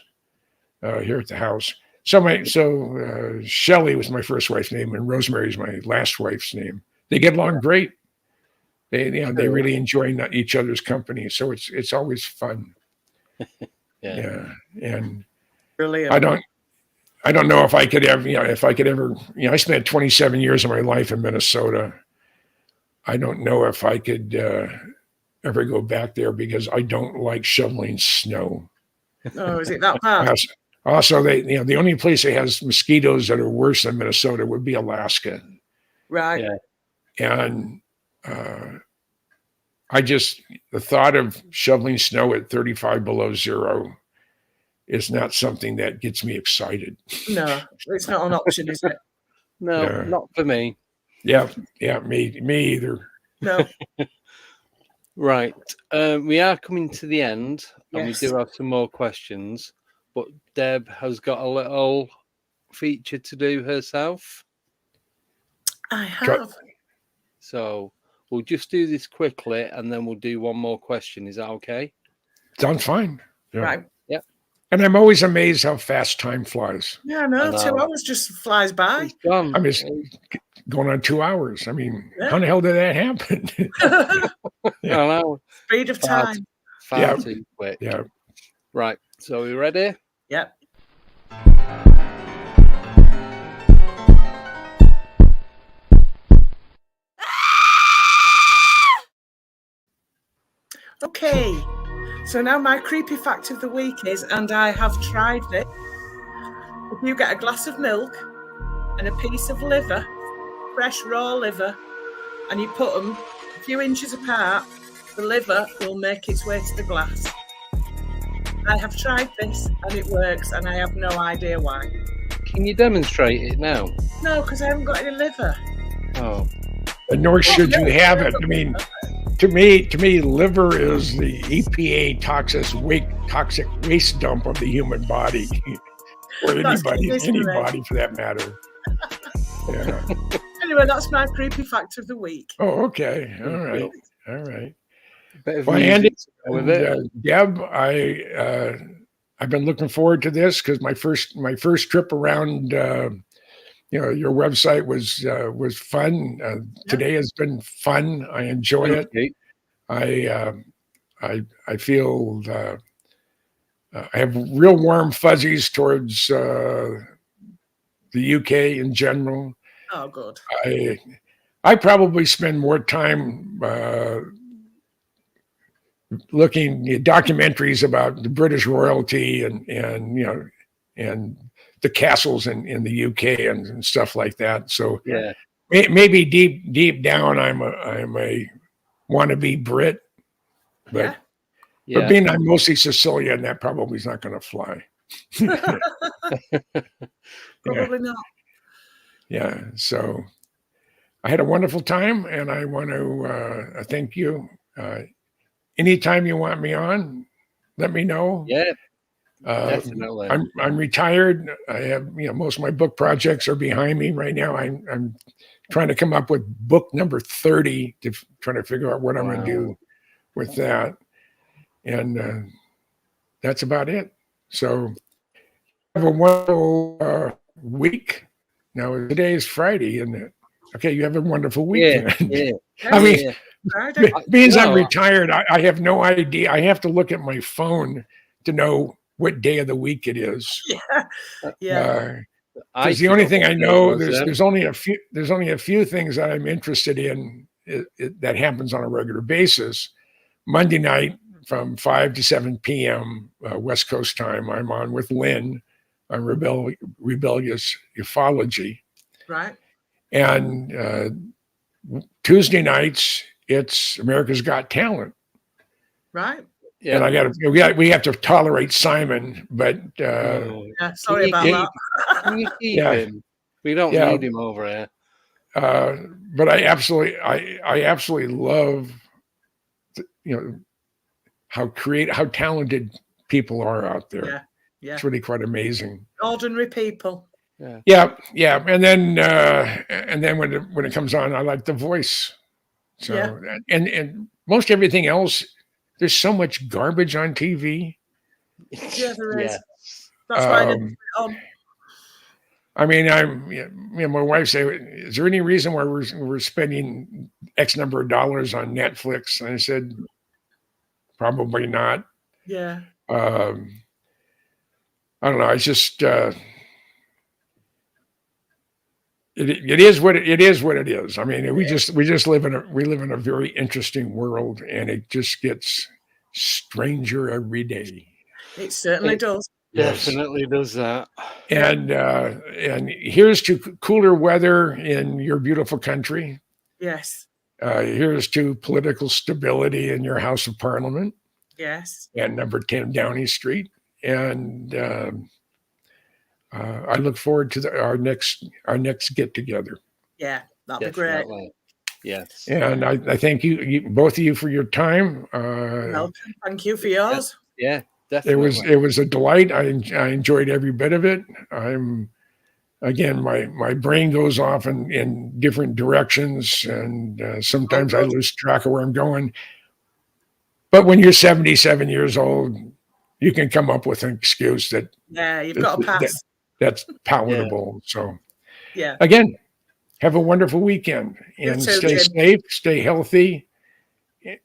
here at the house. So Shelley was my first wife's name, and Rosemary is my last wife's name. They get along great. They really enjoy each other's company, so it's always fun. Yeah. And brilliant. I don't know if I could ever, I spent 27 years of my life in Minnesota. I don't know if I could ever go back there because I don't like shoveling snow. Oh, is it that bad? Also, the only place that has mosquitoes that are worse than Minnesota would be Alaska. Right. Yeah. And the thought of shoveling snow at 35 below zero is not something that gets me excited. No, it's not an option, is it? No, Yeah. not for me. Yeah, me either. No. Right. We are coming to the end, and Yes. we do have some more questions, but Deb has got a little feature to do herself. I have. So we'll just do this quickly, and then we'll do one more question. Is that okay? Sounds fine. Yeah. Right. Yep. And I'm always amazed how fast time flies. Yeah, no, 2 hours just flies by. It's gone. I mean, it's going on 2 hours. I mean, how the hell did that happen? I know. Speed of time. Far too quick. Yeah. Right. So we ready? Yep. Okay, so now my creepy fact of the week is, and I have tried this, if you get a glass of milk and a piece of liver, fresh raw liver, and you put them a few inches apart, the liver will make its way to the glass. I have tried this and it works, and I have no idea why. Can you demonstrate it now? No, because I haven't got any liver. Oh. And nor should you have it. I mean, to me, liver is the EPA toxic waste dump of the human body, or anybody for that matter. Yeah. Anyway, that's my creepy fact of the week. Oh, okay. All right. Well, Andy, Deb, I've been looking forward to this because my first trip around, your website was fun. Today has been fun. I enjoy it. I feel I have real warm fuzzies towards the UK in general. Oh, good. I probably spend more time looking at documentaries about the British royalty and the castles in the UK and stuff like that. So yeah, maybe deep down, I'm a wannabe Brit, but being I'm mostly Sicilian, that probably is not going to fly. Probably not. Yeah. So I had a wonderful time, and I want to thank you. Anytime you want me on, let me know. Yeah. Definitely. I'm retired. I have, most of my book projects are behind me right now. I'm trying to come up with book number 30 to try to figure out what I'm going to do with that. And that's about it. So have a wonderful week. Now today is Friday, isn't it? Okay, you have a wonderful weekend. Yeah. I mean, being I'm retired, I have no idea. I have to look at my phone to know what day of the week it is. Yeah. Because the only thing I know, there's only a few things that I'm interested in that happens on a regular basis. Monday night from 5 to 7 p.m. West Coast time, I'm on with Lynn on rebellious ufology. Right. And Tuesday nights, it's America's Got Talent. Right. Yeah. And we have to tolerate Simon, but sorry about that. Can you keep him? We don't need him over here. But I absolutely love how talented people are out there. Yeah. It's really quite amazing. Ordinary people. Yeah. And then when it comes on, I like the voice. So and most everything else, there's so much garbage on TV. Yeah, there is. That's why I didn't put it on. I mean, my wife said, "Is there any reason why we're spending X number of dollars on Netflix?" And I said, "Probably not." Yeah. I don't know. It's just it is what it is. I mean, we live in a very interesting world, and it just gets stranger every day. It certainly does. Definitely does that. And here's to cooler weather in your beautiful country. Yes. Here's to political stability in your House of Parliament. Yes. And number 10 Downey Street. And I look forward to our next get together. Yeah, that'd be great. Yes. And I thank you both of you for your time. Welcome. Thank you for yours. Yeah, definitely. It was a delight. I enjoyed every bit of it. Again, my brain goes off in different directions, and sometimes I lose track of where I'm going. But when you're 77 years old, you can come up with an excuse that you've got a pass. That's palatable. Yeah. So, yeah. Again, have a wonderful weekend and stay safe, stay healthy,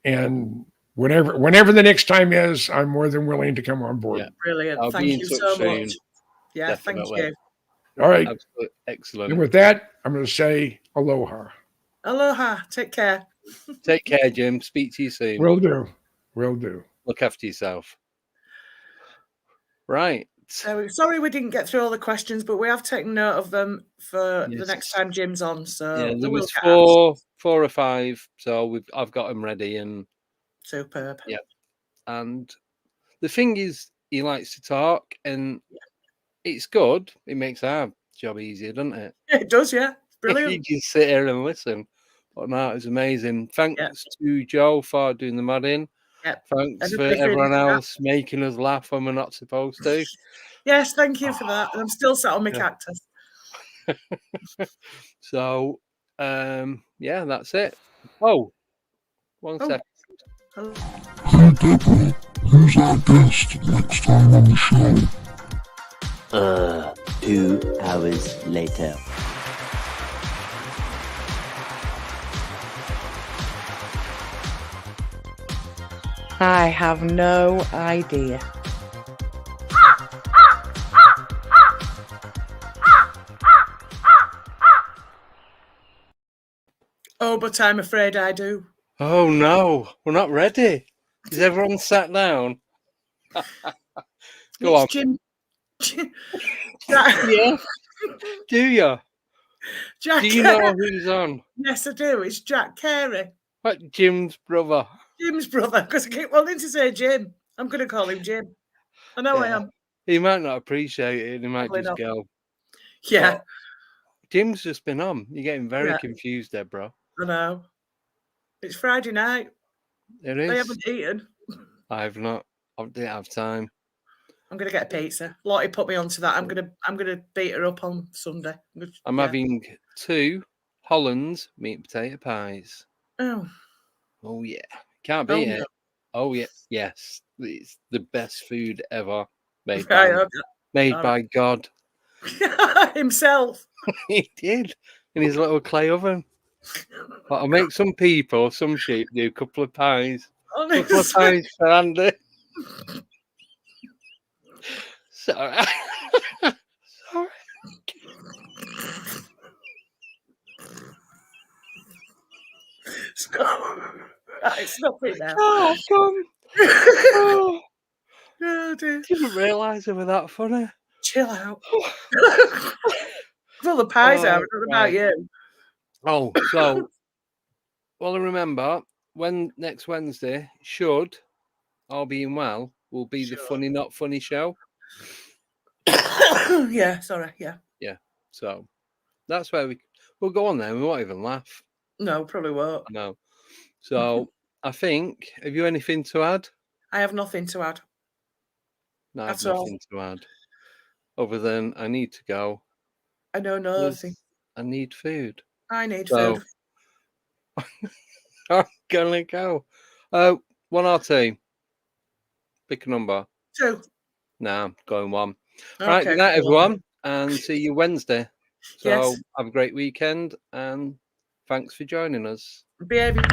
and whenever the next time is, I'm more than willing to come on board. Yeah, brilliant. Thank you so much. Yeah, definitely. Thank you. All right. Absolutely. Excellent. And with that, I'm going to say aloha. Aloha. Take care. Take care, Jim. Speak to you soon. Will do. Will do. Look after yourself. Right. So sorry we didn't get through all the questions, but we have taken note of them for the next time Jim's on. So there was four or five. So I've got them ready and superb. Yeah. And the thing is, he likes to talk, and it's good. It makes our job easier, doesn't it? It does, yeah. It's brilliant. You can sit here and listen. But no, it was amazing. Thanks to Joe for doing the modding. Thanks for everyone else making us laugh when we're not supposed to. Yes, thank you for that. And I'm still sat on my cactus. So, that's it. Oh, one second. Hey, Deborah, who's our guest next time on the show? 2 hours later. I have no idea. Oh, but I'm afraid I do. Oh no, we're not ready. Is everyone sat down? Go on. Jim. Yeah. Do you? Jack do you know who's on? Yes, I do. It's Jack Carey. What, Jim's brother? Jim's brother, because I keep wanting to say Jim. I'm going to call him Jim. I know I am. He might not appreciate it. He might just go. Yeah. But Jim's just been on. You're getting very confused there, bro. I know. It's Friday night. It is. I haven't eaten. I've not. I didn't have time. I'm going to get a pizza. Lottie put me onto that. I'm going to beat her up on Sunday. I'm having 2 Hollands meat and potato pies. Oh yeah. Can't beat it. Oh yeah. Yes. It's the best food ever made by God. Himself. He did. In his little clay oven. But I'll make some people, some sheep do a couple of pies. A couple of pies for Andy. Sorry. Sorry. Stop it now. Oh, come. Oh, dear. Didn't realise they were that funny. Chill out. Fill the pies out. What about you? Oh, so, well, remember, next Wednesday, should all being well, will be the Funny Not Funny show. Yeah, sorry, yeah. Yeah, so that's where we'll go on there. We won't even laugh. No, probably won't. No. So, I think, have you anything to add? I have nothing to add. No, I have nothing to add. Other than I need to go. I know nothing. I need food. I need food. I'm gonna go. 1 or 2. Pick a number. 2. Nah, I'm going 1. Okay, right, good night, everyone, and see you Wednesday. So have a great weekend, and thanks for joining us. Behaving.